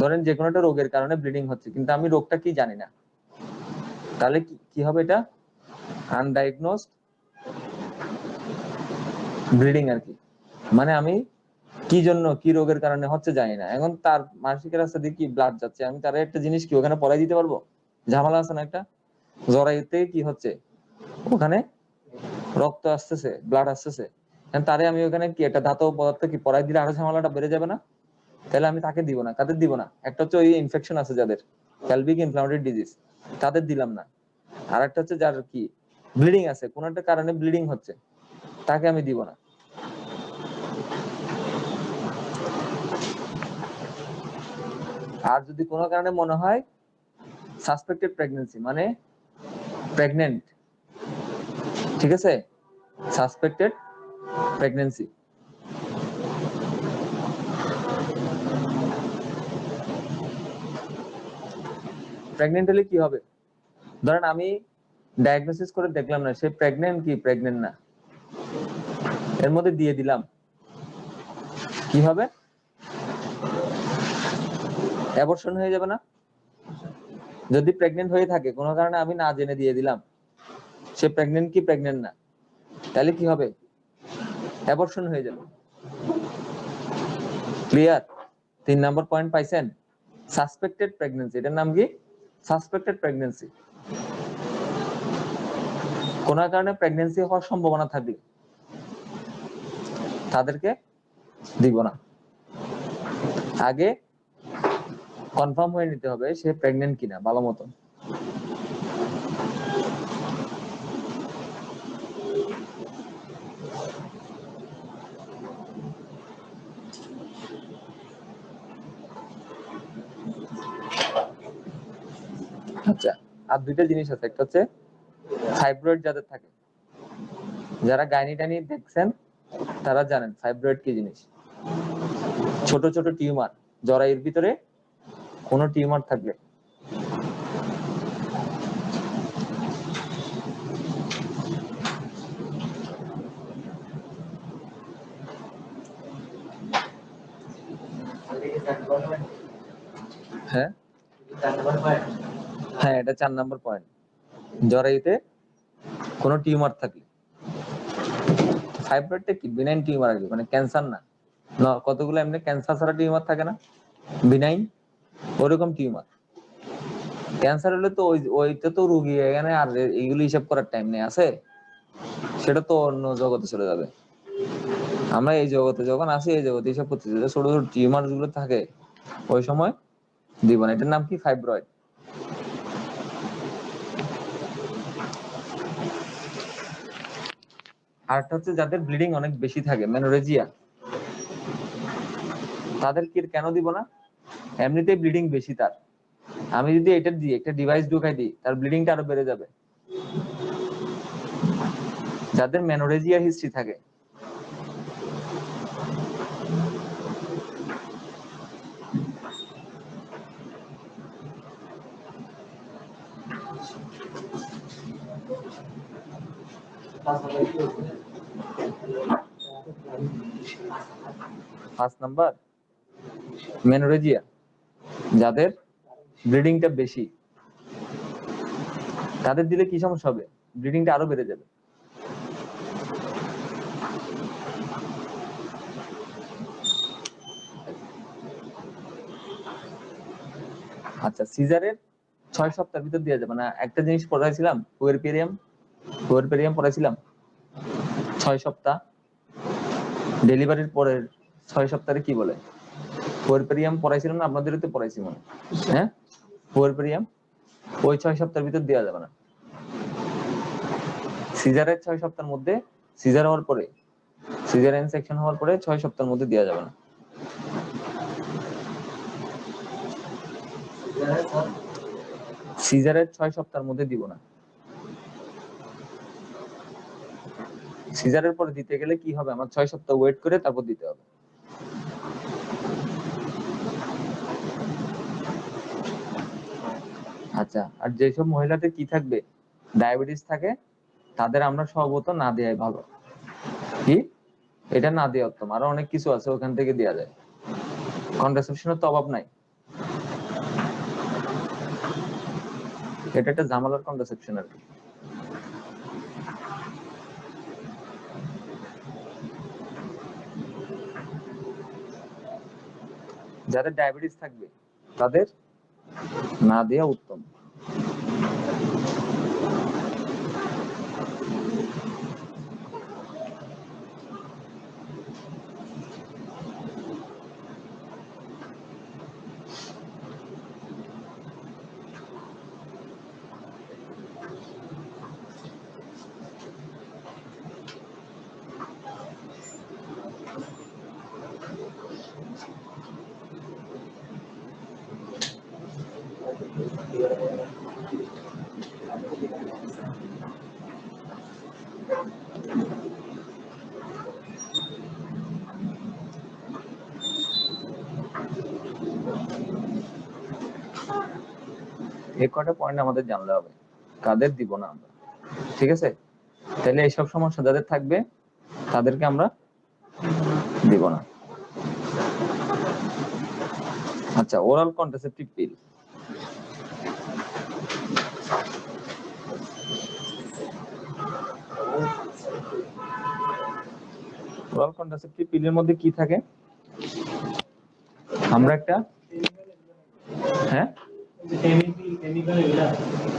ধরেন যে কোনো একটা রোগের কারণে ব্লিডিং হচ্ছে, কিন্তু আমি রোগটা কি জানি না, তাহলে কি হবে? এটা আনডায়াগনোজড ব্লিডিং আর কি। মানে আমি কি জন্য, কি রোগের কারণে হচ্ছে জানি না, এখন তার মানসিক রাস্তা দিয়ে কি ব্লাড যাচ্ছে, আমি তার একটা জিনিস কি ওখানে পড়াই দিতে পারবো? ঝামেলা আছে না একটা, জরায়ুতে কি হচ্ছে, ওখানে রক্ত আসতেছে, ব্লাড আসতেছে, তারে আমি ওখানে কি একটা ধাতব পদার্থ কি পড়াই দিলে আরো ঝামেলাটা বেড়ে যাবে না? তাহলে আমি তাকে দিব না। কাদের দিব না? একটা হচ্ছে ওই ইনফেকশন আছে যাদের, পেলভিক ইনফ্লামেটরি ডিজিজ, তাদের দিলাম না। আর একটা হচ্ছে যার কি ব্লিডিং আছে, কোন একটা কারণে ব্লিডিং হচ্ছে, তাকে আমি দিব না। আর যদি কোনো কারণে মনে হয় সাসপেক্টেড প্রেগন্যান্সি, মানে প্রেগন্যান্ট, ঠিক আছে, সাসপেক্টেড প্রেগন্যান্সি, প্রেগন্যান্ট হলে কি হবে? ধরেন আমি ডায়াগনোসিস করে দেখলাম না সে প্রেগন্যান্ট কি প্রেগন্যান্ট না, এর মধ্যে দিয়ে দিলাম, কি হবে? অ্যাবর্শন হয়ে যাবে না? যদি প্রেগন্যান্ট হয়ে থাকে কোনো কারণে আমি না জেনে দিয়ে দিলাম সে প্রেগন্যান্ট কি প্রেগন্যান্ট না, তাহলে কি হবে? অ্যাবর্শন হয়ে যাবে। ক্লিয়ার? 3 নাম্বার পয়েন্ট পাইছেন? সাসপেক্টেড প্রেগন্যান্সি, এটার নাম কি? Suspected pregnancy. কোন কারণে প্রেগন্যান্সি হওয়ার সম্ভাবনা থাকলে তাদেরকে দিব না। আগে কনফার্ম হয়ে নিতে হবে সে প্রেগন্যান্ট কিনা ভালো মতো। আচ্ছা, আর 2টা জিনিস আছে, একটা হচ্ছে ফাইব্রয়েড যাদের থাকে, যারা গাইনি টাইনি দেখছেন তারা জানেন ফাইব্রয়েড কি জিনিস। ছোট ছোট টিউমার, জরায়ুর ভিতরে কোনো টিউমার থাকলে, হ্যাঁ হ্যাঁ, এটা 4 নাম্বার পয়েন্ট। জরায়ুতে কোনো টিউমার থাকলে, ফাইব্রয়েডটা কি বিনাইন টিউমার আর কি, মানে ক্যান্সার না। কতগুলো এমনি ক্যান্সার ছাড়া টিউমার থাকে না, বিনাইন, ওরকম টিউমার। ক্যান্সার হলে তো ওইটা তো রোগী, এখানে আর এইগুলো হিসাব করার টাইম নেই আছে, সেটা তো অন্য জগতে চলে যাবে। আমরা এই জগতে যখন আসি, এই জগতে হিসাব করতেছি, ছোট ছোট টিউমার গুলো থাকে ওই সময় দিব না। এটার নাম কি? ফাইব্রয়েড। আরেকটা হচ্ছে যাদের ব্লিডিং অনেক বেশি থাকে, মেনোরেজিয়া, তাদের কি কেন দিব না? এমনিতেই ব্লিডিং বেশি তার, আমি যদি এটা দিই, একটা ডিভাইস ঢুকাই দিই, তার ব্লিডিংটা আরো বেড়ে যাবে। যাদের মেনোরেজিয়া হিস্ট্রি থাকে, ফার্স্ট নাম্বার মেনোরেজিয়া, যাদের ব্লিডিংটা বেশি, তাদের দিলে কি সমস্যা হবে? ব্লিডিংটা আরো বেড়ে যাবে। আচ্ছা, সিজারের 6 সপ্তাহের ভিতর দেওয়া যাবে না। একটা জিনিস পড়াইছিলাম, পুয়েরপেরিয়াম পড়াইছিলাম, 6 সপ্তাহ, ডেলিভারির পরের 6 সপ্তাহে কি বলে? পুয়েরপেরিয়াম পড়াইছিলাম না আপনাদেরও তো পড়াইছি মনে, হ্যাঁ? পুয়েরপেরিয়াম ওই 6 সপ্তাহের ভিতর দেওয়া যাবে না। সিজারের 6 সপ্তাহের মধ্যে, সিজার হওয়ার পরে, সিজারিয়ান সেকশন হওয়ার পরে 6 সপ্তাহের মধ্যে দেওয়া যাবে না। সিজারের 6 সপ্তাহের মধ্যে দিব না। সিজারের পরে দিতে গেলে কি হবে? আমার 6 সপ্তাহ ওয়েট করে তারপর দিতে হবে। আচ্ছা, আর যেসব মহিলাদের কি থাকবে, ডায়াবেটিস থাকে, তাদের আমরা সম্ভবত না দেয়াই ভালো। কি? এটা না দেওয়া উত্তম। আরো অনেক কিছু আছে, ওখান থেকে দেওয়া যায়। কন্ট্রাসেপশনের তো অভাব নাই, এটা একটা ঝামেলার কন্ট্রাসেপশন আর কি। যাদের ডায়াবেটিস থাকবে তাদের না দেওয়া উত্তম। এই কটা পয়েন্ট আমাদের জানলে হবে, কাদের দিব না আমরা। ঠিক আছে? তাহলে এইসব সমস্যা যাদের থাকবে তাদেরকে আমরা দিব না। আচ্ছা, oral contraceptive pill. Oral contraceptive পিলের মধ্যে কি থাকে? আমরা একটা, হ্যাঁ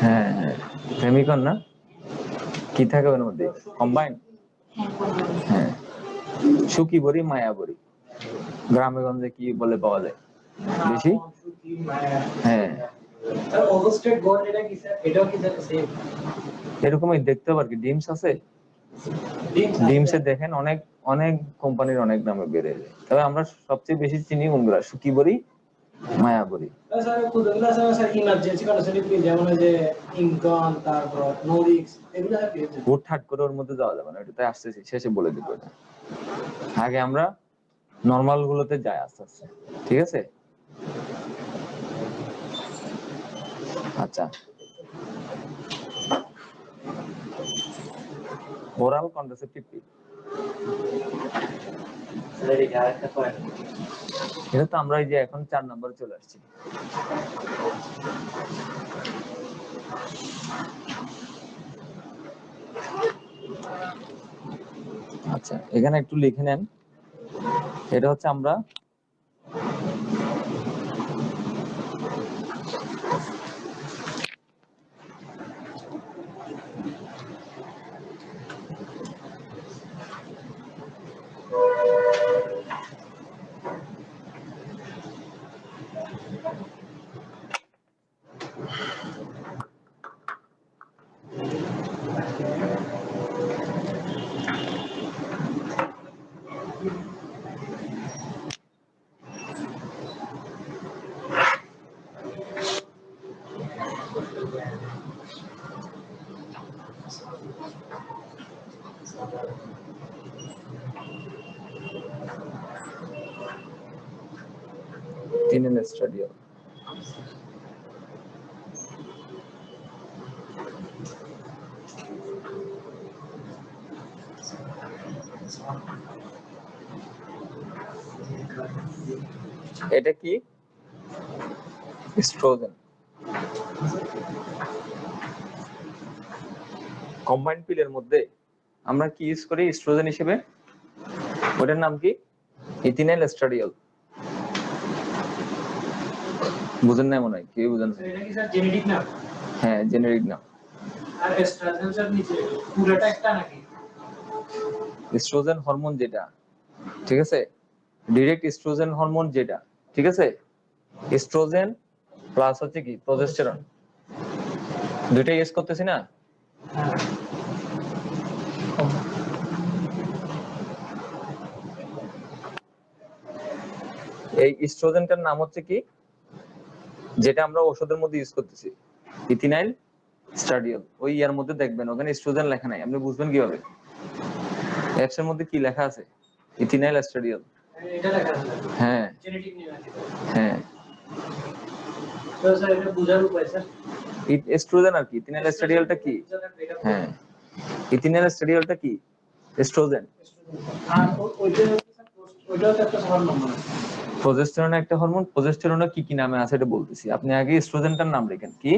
হ্যাঁ হ্যাঁ, ফেমিকন না, কি থাকে ওর মধ্যে? কম্বাইন, হ্যাঁ, সুখী বড়ি, মায়া বড়ি, গ্রামে গঞ্জে কি বলে পাওয়া যায় বেশি? হ্যাঁ, এরকমই দেখতে পারি। ডিমস আছে, ডিমসে দেখেন অনেক অনেক কোম্পানির অনেক নামে বেড়ে যায়, তবে আমরা সবচেয়ে বেশি চিনি কোনগুলা? সুখী বড়ি, মায়া বড়ি। হুটহাট করে ওর মধ্যে যাওয়া যাবে না, এটাতে আসতেছি, শেষে বলে দিব এটা। আগে আমরা নর্মাল গুলোতে যাই আস্তে আস্তে, ঠিক আছে? আচ্ছা, ওরাল কন্ট্রাসেপটিভ পিল। এটা তো আমরা এই যে এখন 4 নম্বরে চলে আসছি। আচ্ছা, এখানে একটু লিখে নেন, এটা হচ্ছে আমরা তিনের স্টাডিয়াল। এটা কি? এস্ট্রোজেন। কম্বাইন্ড পিলের মধ্যে আমরা কি ইউজ করি এস্ট্রোজেন হিসেবে? ওটার নাম কি? ইথিনাইল এস্ট্রাডিয়াল। বুঝেন না মনে হয়, কি বুঝেন? এটা কি স্যার জেনেটিক নাম? হ্যাঁ, জেনেরিক নাম। আর এস্ট্রাজেন স্যার নিচে পুরোটা একটা নাকি? এস্ট্রোজেন হরমোন যেটা, ঠিক আছে, ডিরেক্ট এস্ট্রোজেন হরমোন যেটা, ঠিক আছে, এস্ট্রোজেন প্লাস হচ্ছে কি প্রজেস্টেরন, দুইটাই ইউজ করতেছি না। এই এস্ট্রোজেনটার নাম হচ্ছে কি, যেটা আমরা ওষুধের মধ্যে ইউজ করতেছি, ইথিনাইল স্টাডিয়াল। ওই ইয়ার মধ্যে দেখবেন ওখানে এস্ট্রোজেন লেখা নাই, আপনি বুঝবেন কিভাবে? অ্যাপস এর মধ্যে কি লেখা আছে? ইথিনাইল স্টাডিয়াল। এটা লেখা আছে। হ্যাঁ জেনেটিক নেম আছে। হ্যাঁ, তো স্যার এটা বোঝার উপায় স্যার? এস্ট্রোজেন আর কি, ইথিনাইল স্টাডিয়ালটা কি? হ্যাঁ, ইথিনাইল স্টাডিয়ালটা কি? এস্ট্রোজেন। আর ওইটা ওইটাও তো একটা হরমোন মানে। প্রজেস্টেরন একটা হরমোন, প্রজেস্টেরন কি কি নামে আছে এটা বলতেছি, আপনি আগে এস্ট্রোজেনটার নাম লিখেন কি,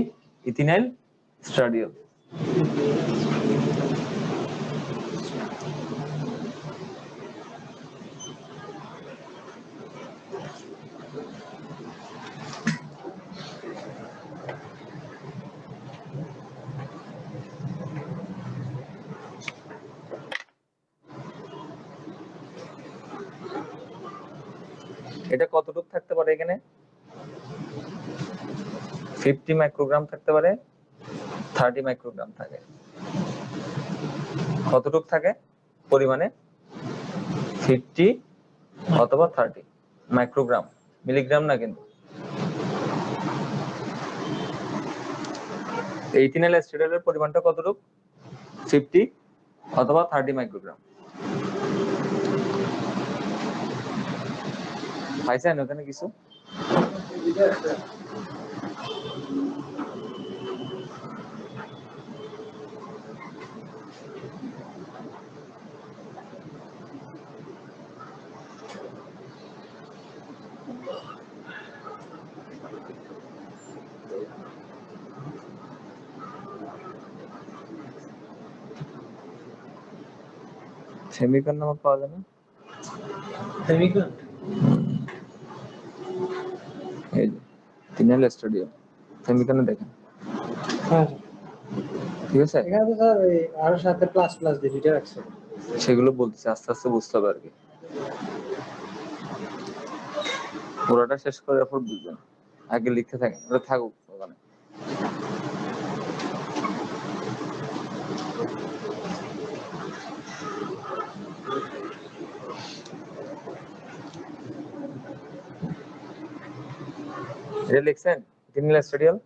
ইথিনাইল স্টাডিয়াল। এটা কতটুকু থাকতে পারে এখানে? 50 মাইক্রোগ্রাম থাকতে পারে, 30 মাইক্রোগ্রাম থাকে। কতটুকু থাকে পরিমাণে? 50 অথবা 30 মাইক্রোগ্রাম, মিলিগ্রাম না কিন্তু। এই ইথিনাইল স্টাডিয়ালের পরিমাণটা কতটুকু? 50 অথবা 30 মাইক্রোগ্রাম। পাইছেন ওখানে কিছু? সেমিকন নামক পাওয়া যায় না? সেমিকন এই যে ইথিনাইল স্টাডিয়াল, সেমিকনে দেখেন, হ্যাঁ ঠিক আছে। এখানে তো স্যার এই আর সাথে প্লাস প্লাস দিয়ে দুইটা রাখছে। সেগুলো বলতেছি, আস্তে আস্তে বুঝতে হবে আর কি, পুরোটা শেষ করে এরপর বুঝবেন। আগে লিখতে থাকেন, ওটা থাকুক ওখানে। এটা লিখছেন ইথিনাইল স্টাডিয়াল?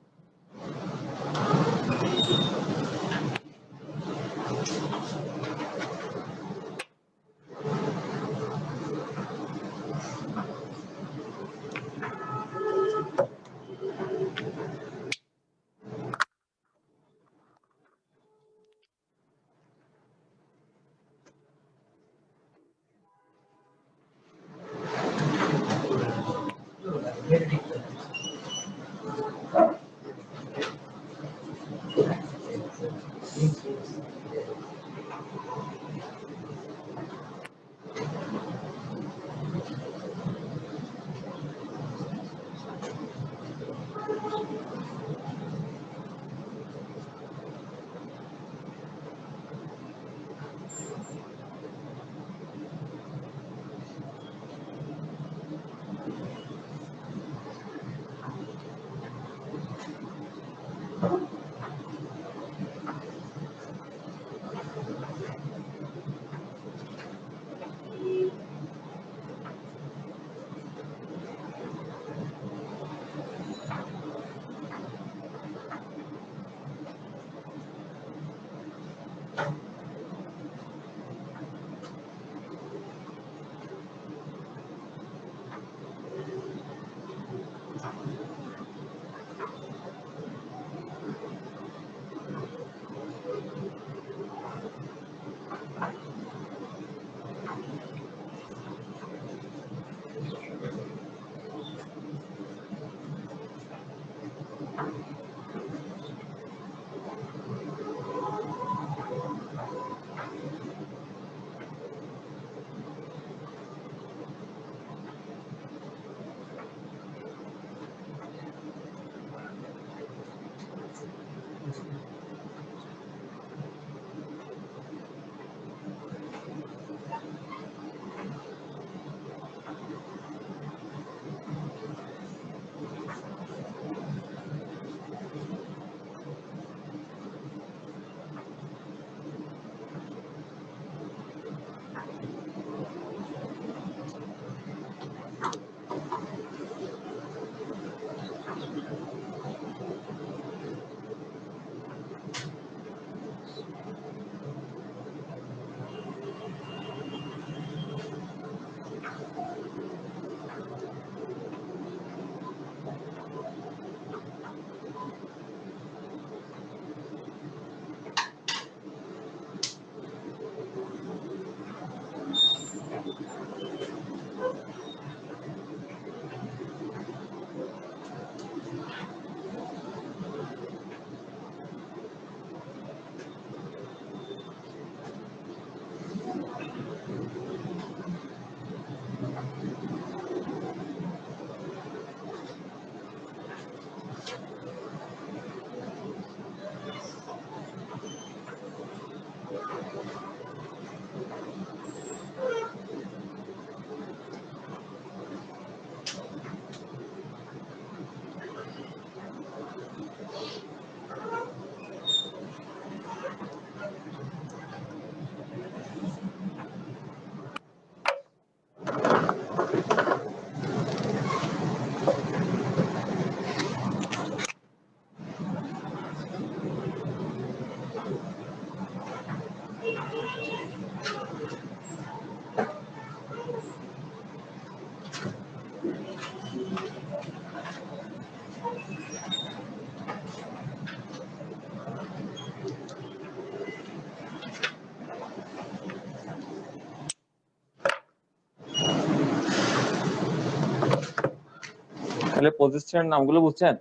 তাহলে প্রজেস্টেরন নামগুলো বুঝছেন?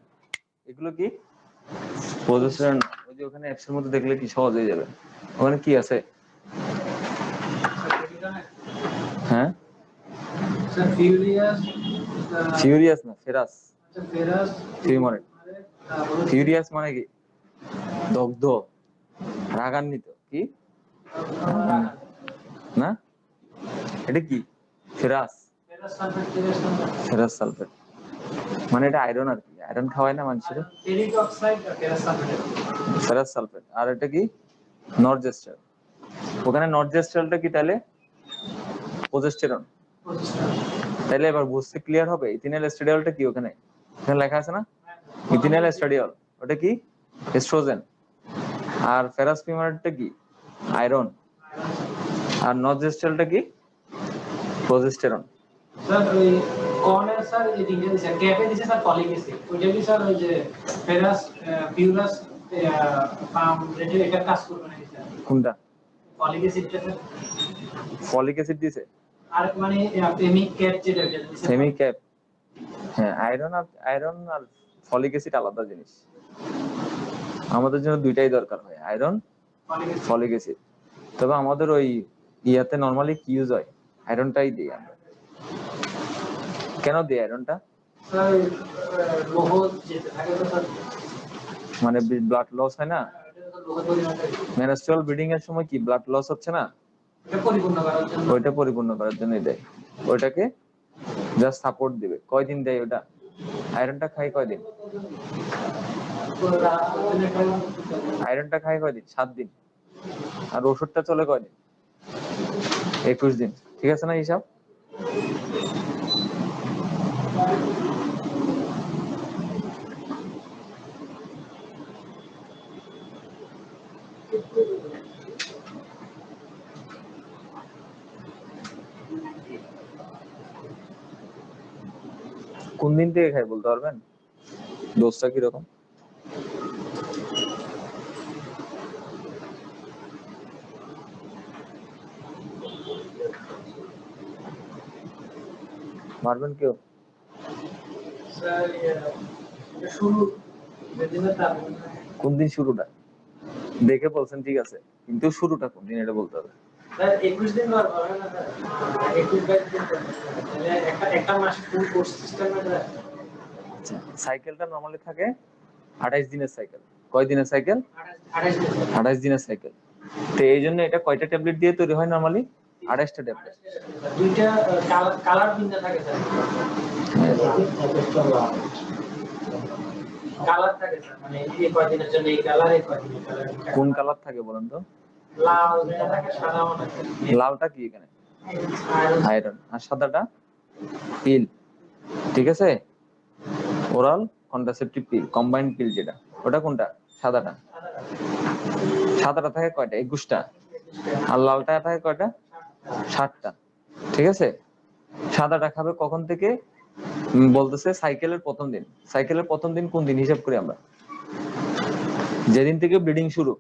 এগুলো কি প্রজেস্টেরন? ওই যে ওখানে অ্যাপস এর মধ্যে দেখলে কি সহজ হয়ে যাবে। ওখানে কি আছে? হ্যাঁ, স্যার ফিউরিয়াস, ফিউরিয়াস না, ফেরাস। Ferrous, fumarate. ফিউরিয়াস মানে কি? দগ্ধ, রাগান্বিত। কি না, এটা কি? Ferrous. Ferrous sulphate, ferrous sulphate, ferrous sulphate মানে এটা আয়রন আর কি, আয়রন খাওয়ায় না মানুষের। Ferric oxide, ferrous sulphate. Ferrous sulphate. আর এটা কি? নরজেস্টার। ওখানে নরজেস্টারটা কি তাহলে? প্রজেস্টেরন। তাহলে এবার বুঝতে ক্লিয়ার হবে ইথিনাইল এস্ট্রাডিওলটা কি। ওখানে এখানে লেখা আছে না ইথিনাইল এস্ট্রাডিওল, ওটা কি? এস্ট্রোজেন। আর ফেরাস ফিউমারেটটা কি? আয়রন। আর নরজেস্টারটা কি? প্রজেস্টেরন। স্যার ওই কর্নের স্যার এই দিকে দিছে ক্যাপে দিছে স্যার ফলিক অ্যাসিড, ওইটা কি স্যার ওই যে ফেরাস পিউরাস পাম রেটে এটা কাজ করবে নাকি স্যার? কোনটা? ফলিক অ্যাসিডটা স্যার, ফলিক অ্যাসিড দিছে। আর মানে এমিক ক্যাপ যেটা দিছে সেমি ক্যাপ। হ্যাঁ, আয়রন আর ফলিক অ্যাসিড আলাদা জিনিস। আমাদের জন্য দুইটাই দরকার হয়, iron, folic acid. Folic acid. তবে আমাদের ওই ইয়াতে নরমালি কি ইউজ হয়? আয়রনটাই দিই আমরা। কেন দিই আয়রনটা? স্যার লোহ যেটা থাকে তো স্যার, মানে ব্লাড লস হয় না? এটা তো লোহ পরিমাণটা মেনস্ট্রুয়াল ব্লিডিং এর সময় কি ব্লাড লস হচ্ছে না? এটা পরিপূর্ণ করার জন্য। ওইটা পরিপূর্ণ করার জন্যই দেয়। ওইটাকে জাস্ট সাপোর্ট দিবে। কয়দিন দেয় ওটা? আয়রনটা খাই কয়দিন? আয়রনটা খাই কয়দিন? 7 দিন। আর ওষুধটা চলে কয়দিন? 21 দিন। ঠিক আছে না হিসাব? কোন দিন থেকে খাই বলতে পারবেন? ডোজটা কিরকম? পারবেন কেউ? স্যার শুরু যেদিন তার কোন দিন শুরুটা? দেখে বলছেন ঠিক আছে, কিন্তু শুরুটা কোন দিন এটা বলতে হবে। স্যার 21 দিন ধর হবে না স্যার, 21 দিন তাহলে একটা মাস ফুল কোর্স সিস্টেমে স্যার। আচ্ছা, সাইকেলটা নরমালি থাকে 28 দিনের সাইকেল। কয় দিনের সাইকেল? 28 দিন। 28 দিনের সাইকেল। তো এই জন্য এটা কয়টা ট্যাবলেট দিয়ে তৈরি হয় নরমালি? 28টা ট্যাবলেট। দুইটা কালার ভিন্ন থাকে স্যার, কালার থাকে স্যার, মানে এই কয়দিনের জন্য এই কালার, এই কয়দিনের কালার। কোন কালার থাকে বলেন তো? লাল যেটা থাকে, সাদা মনে থাকে। লালটা কি এখানে? আয়রন। আর সাদাটা পিল। ঠিক আছে, ওরাল কন্ট্রাসেপটিভ পিল, কম্বাইন্ড পিল যেটা, ওটা কোনটা? সাদাটা। সাদাটা থাকে কয়টা? 21টা। আর লালটা থাকে কয়টা? 7টা। ঠিক আছে, সাদাটা খাবে কখন থেকে? বলতেছে সাইকেলের প্রথম দিন। সাইকেলের প্রথম দিন কোন দিন হিসাব করি আমরা? যেদিন থেকে ব্লিডিং শুরু।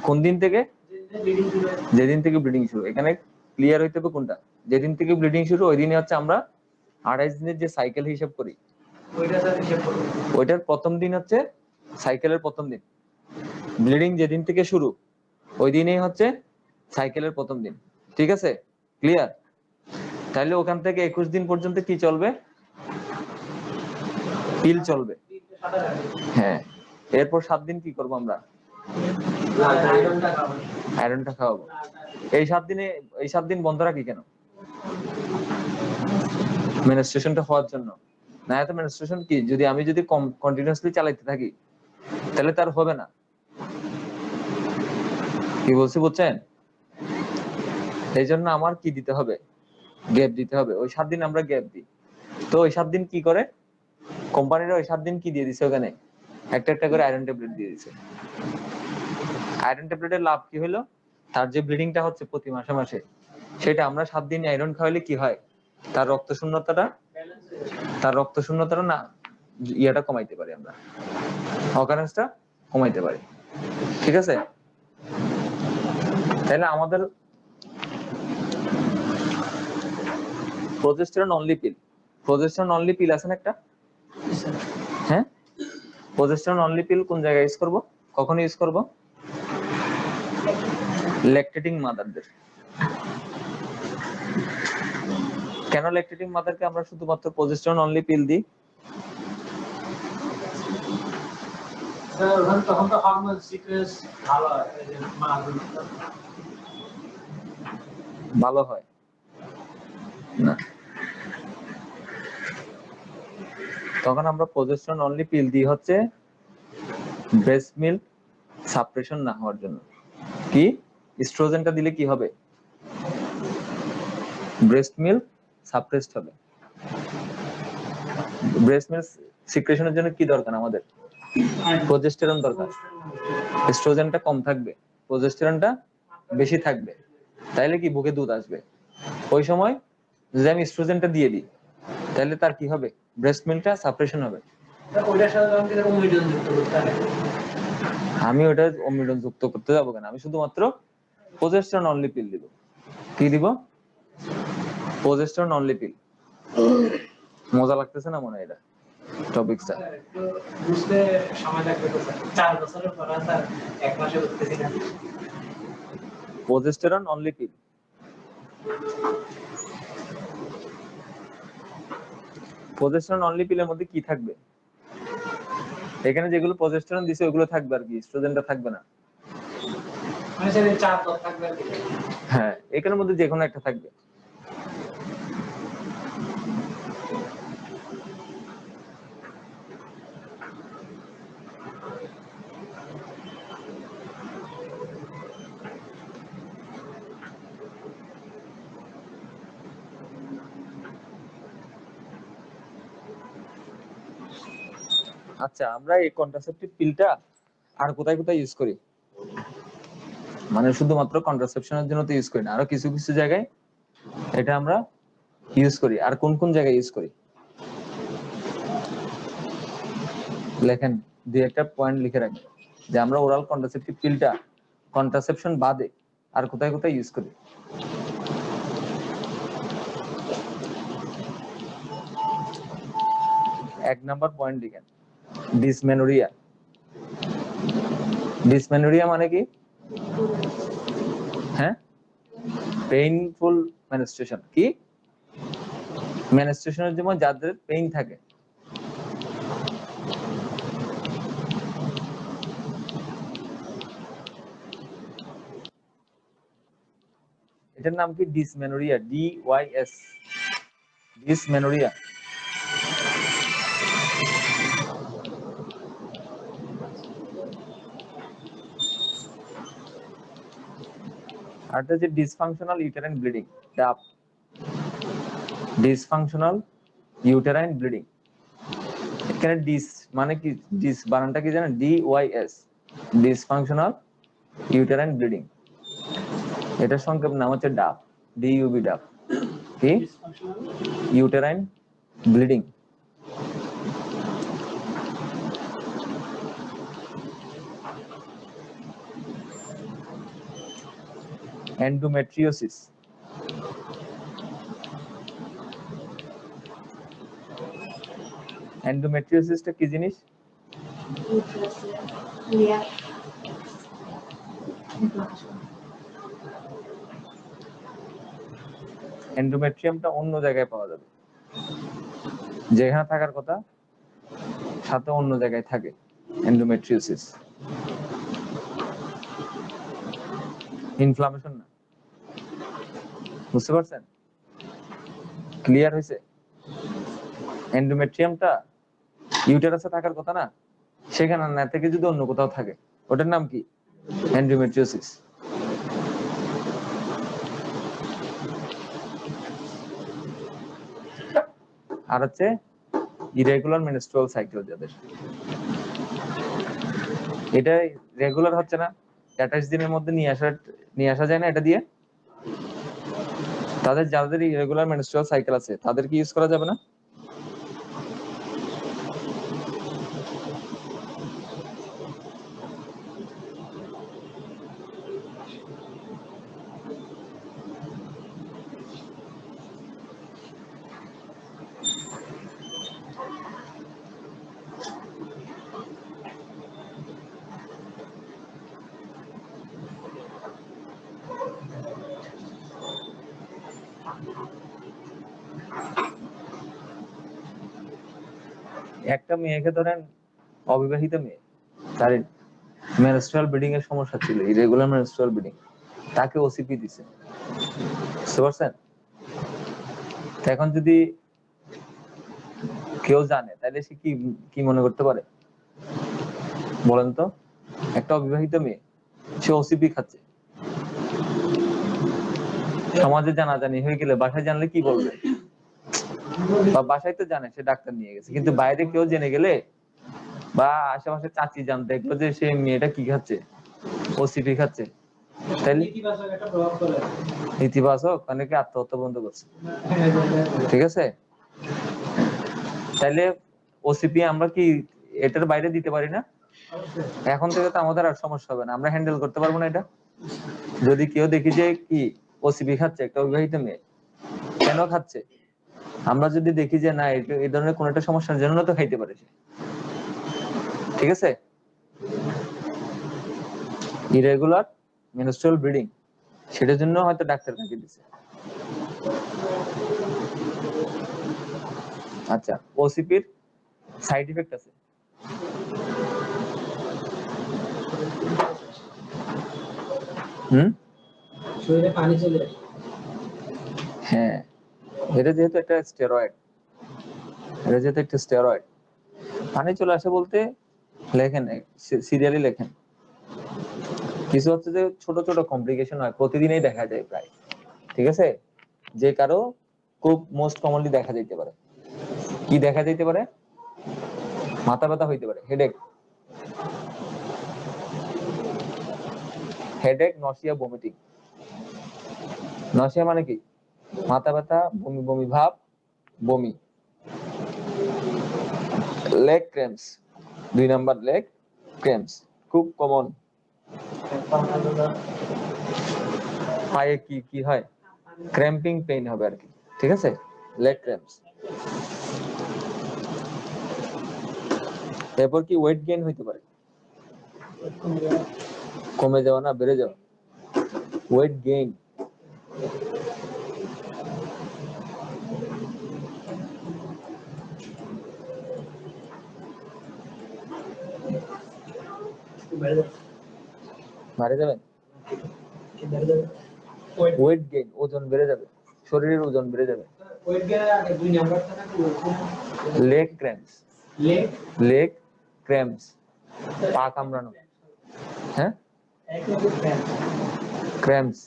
কোন দিন থেকে? যেদিন থেকে ব্লিডিং শুরু। এখানে ক্লিয়ার হইতে হবে কোনটা। যেদিন থেকে ব্লিডিং শুরু ওই দিনই হচ্ছে আমরা 28 দিনের যে সাইকেল হিসাব করি, ওইটা স্যার হিসাব করব। ওইটার প্রথম দিন হচ্ছে সাইকেলের প্রথম দিন। ব্লিডিং যেদিন থেকে শুরু ওই দিনই হচ্ছে সাইকেলের প্রথম দিন। ঠিক আছে, ক্লিয়ার? তাহলে ওখান থেকে 21 দিন পর্যন্ত কি চলবে? পিল চলবে। হ্যাঁ, এরপর 7 দিন কি করব আমরা? আয়রনটা খাওয়াবো। এই 7 দিন বন্ধ রাখি কেন? মেনস্ট্রুয়েশনটা হওয়ার জন্য। না, এত মেনস্ট্রুয়েশন কি যদি আমি কন্টিনিউয়াসলি চালাইতে থাকি তাহলে তার হবে না। কি বলছি বুঝছেন? এই জন্য আমার কি দিতে হবে? গ্যাপ দিতে হবে। ওই 7 দিন আমরা গ্যাপ দিই। তো ওই 7 দিন কি করে কোম্পানিরা? ওই 7 দিন কি দিয়ে দিছে? ওখানে একটা একটা করে আয়রন ট্যাবলেট দিয়ে দিছে। আয়রন ট্যাবলেটের লাভ কি হলো? তার যে ব্লিডিংটা হচ্ছে প্রতি মাসে মাসে, সেটা আমরা 7 দিন আয়রন খাওয়াইলে কি হয়? তার রক্ত শূন্যতাটা না ইয়াটা কমাইতে পারি আমরা, অকারেন্সটা কমাইতে পারি। ঠিক আছে, তাহলে আমাদের প্রজেস্টেরন অনলি পিল, প্রজেস্টেরন অনলি পিল আছে না একটা? হ্যাঁ, প্রজেস্টেরন অনলি পিল কোন জায়গায় ইউজ করব, কখন ইউজ করব? ল্যাকটেটিং মাদারদের। কেন ল্যাকটেটিং মাদারকে আমরা শুধুমাত্র প্রজেস্টেরন অনলি পিল দিই? স্যার ওখানে তখন তো হরমোন সিকোয়েন্স ভালো হয়, এই যে মাগুলো ভালো হয় না, তখন আমরা প্রজেস্টেরন অনলি পিল দিই হচ্ছে ব্রেস্ট মিল্ক সাপ্রেশন না হওয়ার জন্য। কি ইস্ট্রোজেনটা দিলে কি হবে? ব্রেস্ট মিল্ক সাপ্রেসড হবে। ব্রেস্ট মিল্ক সিক্রেশনের জন্য কি দরকার আমাদের? প্রজেস্টেরন দরকার। এস্ট্রোজেনটা কম থাকবে, প্রজেস্টেরনটা বেশি থাকবে, তাইলে কি বুকে দুধ আসবে। ওই সময় যদি আমি এস্ট্রোজেনটা দিয়ে দিই তাহলে তার কি হবে? ব্রেস্ট মিল্কটা সাপ্রেশন হবে। ওইটার সাথে তখন কি ওমিডন যুক্ত করতে হবে? আমি ওটা অমিডন যুক্ত করতে যাবো কেন, আমি শুধুমাত্র প্রজেস্টেরন অনলি পিল দিব। কি দিব? প্রজেস্টেরন অনলি পিল। মজা লাগতেছে না মনে হয় এটা টপিকটা? একটু বুঝতে সময় লাগবে তো স্যার, 4 বছরের পর স্যার 1 মাসে বুঝতেছি না। প্রজেস্টেরন অনলি পিল। প্রজেস্টেরন অনলি পিলের মধ্যে কি থাকবে? এখানে যেগুলো প্রজেস্টেরন দিছে ওগুলো থাকবে আর কি, এস্ট্রোজেনটা থাকবে না। মানে স্যার 4 পদ থাকবে আর কি। হ্যাঁ, এখানের মধ্যে যে কোনো একটা থাকবে। আচ্ছা, আমরা এই কন্ট্রাসেপটিভ পিলটা আর কোথায় কোথায় ইউজ করি? মানে শুধুমাত্র কন্ট্রাসেপশনের জন্য তো ইউজ করি না, আরো কিছু কিছু জায়গায় এটা আমরা ইউজ করি। আর কোন কোন জায়গায় ইউজ করি লেখেন, দুই একটা পয়েন্ট লিখে রাখবেন যে আমরা ওরাল কন্ট্রাসেপটিভ পিলটা কন্ট্রাসেপশন বাদে আর কোথায় কোথায় ইউজ করি। 1 নাম্বার পয়েন্ট লিখেন, ডিসমেনোরিয়া। ডিসমেনোরিয়া মানে কি? হ্যাঁ, পেইনফুল মেনস্ট্রুয়েশন। কি মেনস্ট্রুয়েশনের জন্য যাদের পেইন থাকে, এটার নাম কি? Dysmenorrhoea, DYS, dysmenorrhoea. আর এটা যে dysfunctional uterine bleeding, DUB. Dysfunctional uterine bleeding, এখানে ডিস মানে কি? ডিস বানানটা কি জানেন? DYS, dysfunctional uterine bleeding. এটার সংক্ষেপ নাম হচ্ছে ডাপ, DUB, ডাপ। কি? Uterine bleeding. এন্ডোমেট্রিওসিস। এন্ডোমেট্রিওসিসটা কি জিনিস? এন্ডোমেট্রিয়ামটা অন্য জায়গায় পাওয়া যাবে, যেখানে থাকার কথা সাথে অন্য জায়গায় থাকে। এন্ডোমেট্রিওসিস ইনফ্লামেশন না। বুঝতে পারছেন? ক্লিয়ার হয়েছে? এন্ডোমেট্রিয়ামটা ইউটেরাসে থাকার কথা না, সেখানে না থেকে যদি অন্য কোথাও থাকে, ওটার নাম কি? এন্ডোমেট্রিওসিস। আর হচ্ছে ইরেগুলার মেনস্ট্রুয়াল সাইকেল, যাদের এটা রেগুলার হচ্ছে না, 28 দিনের মধ্যে নিয়ে আসা যায় না এটা দিয়ে, যাদের ইরেগুলার মেনস্ট্রুয়াল সাইকেল আছে তাদের কি ইউজ করা যাবে না? একটা মেয়েকে ধরেন, অবিবাহিত মেয়ে, তার মেনস্ট্রুয়াল ব্লিডিং এর সমস্যা ছিল, ইরেগুলার মেনস্ট্রুয়াল ব্লিডিং, তাকে ওসিপি দিছে, বুঝতে পারছেন? এখন যদি কেউ জানে তাহলে সে কি কি মনে করতে পারে বলেন তো? একটা অবিবাহিত মেয়ে, সে ওসিপি খাচ্ছে, সমাজে জানাজানি হয়ে গেলে, বাসায় জানলে কি বলবে? বা বাসায় তো জানে সে ডাক্তার নিয়ে গেছে, কিন্তু বাইরে কেউ জেনে গেলে বা আশেপাশে চাচি জান দেখলো যে সে মেয়েটা কি খাচ্ছে, ওসিপি খাচ্ছে, তাহলে ইতিবাচক, অনেকে আত্মহত্যা বন্ধ করছে, ঠিক আছে? তাইলে ওসিপি আমরা কি এটার বাইরে দিতে পারি না? এখন থেকে তো আমাদের আর সমস্যা হবে না, আমরা হ্যান্ডেল করতে পারবো না এটা। যদি কেউ দেখি যে কি ওসিপি খাচ্ছে একটা অবিবাহিত মেয়ে, কেন খাচ্ছে, আমরা যদি দেখি যে না এই ধরনের কোন একটা সমস্যার জন্য তো খাইতে পারে সে, ঠিক আছে? ইরেগুলার মেনস্ট্রুয়াল ব্লিডিং, সেটার জন্য হয়তো ডাক্তার কাকে দিছে। আচ্ছা, ওসিপির সাইড ইফেক্ট আছে। শরীরে পানি চলে আসে। হ্যাঁ, এটা যেহেতু একটা স্টেরয়েড, পানি চলে আসে বলতে লেখেন, সিরিয়ালি লেখেন। কিছু হচ্ছে যে ছোট ছোট কমপ্লিকেশন হয়, প্রতিদিনই দেখা যায় প্রায়, ঠিক আছে? যে কারো খুব মোস্ট কমনলি দেখা যাইতে পারে, কি দেখা যাইতে পারে? মাথা ব্যথা হইতে পারে, হেডেক, নসিয়া, ভমিটিং। নসিয়া মানে কি? মাথা ব্যথা, বমি বমি ভাব, বমি। Leg cramps, 2 number leg cramps খুব কমন। পায়ে কি কি হয়? ক্র্যাম্পিং পেইন হবে আর কি, ঠিক আছে? Leg cramps. এরপর কি ওয়েট গেইন হইতে পারে, কমে যাওয়া না বেড়ে যাওয়া, ওয়েট গেইন। বাড়ে যাবেন, ওয়েট গেইন, ওজন বেড়ে যাবে, শরীরের ওজন বেড়ে যাবে। ওয়েট গেইনের আগে 2 নাম্বারটা নাকি বলছেন? লেগ ক্র্যাম্পস, লেগ ক্র্যাম্পস, পা কামড়ানো। হ্যাঁ, ক্র্যাম্পস, CRAMPS,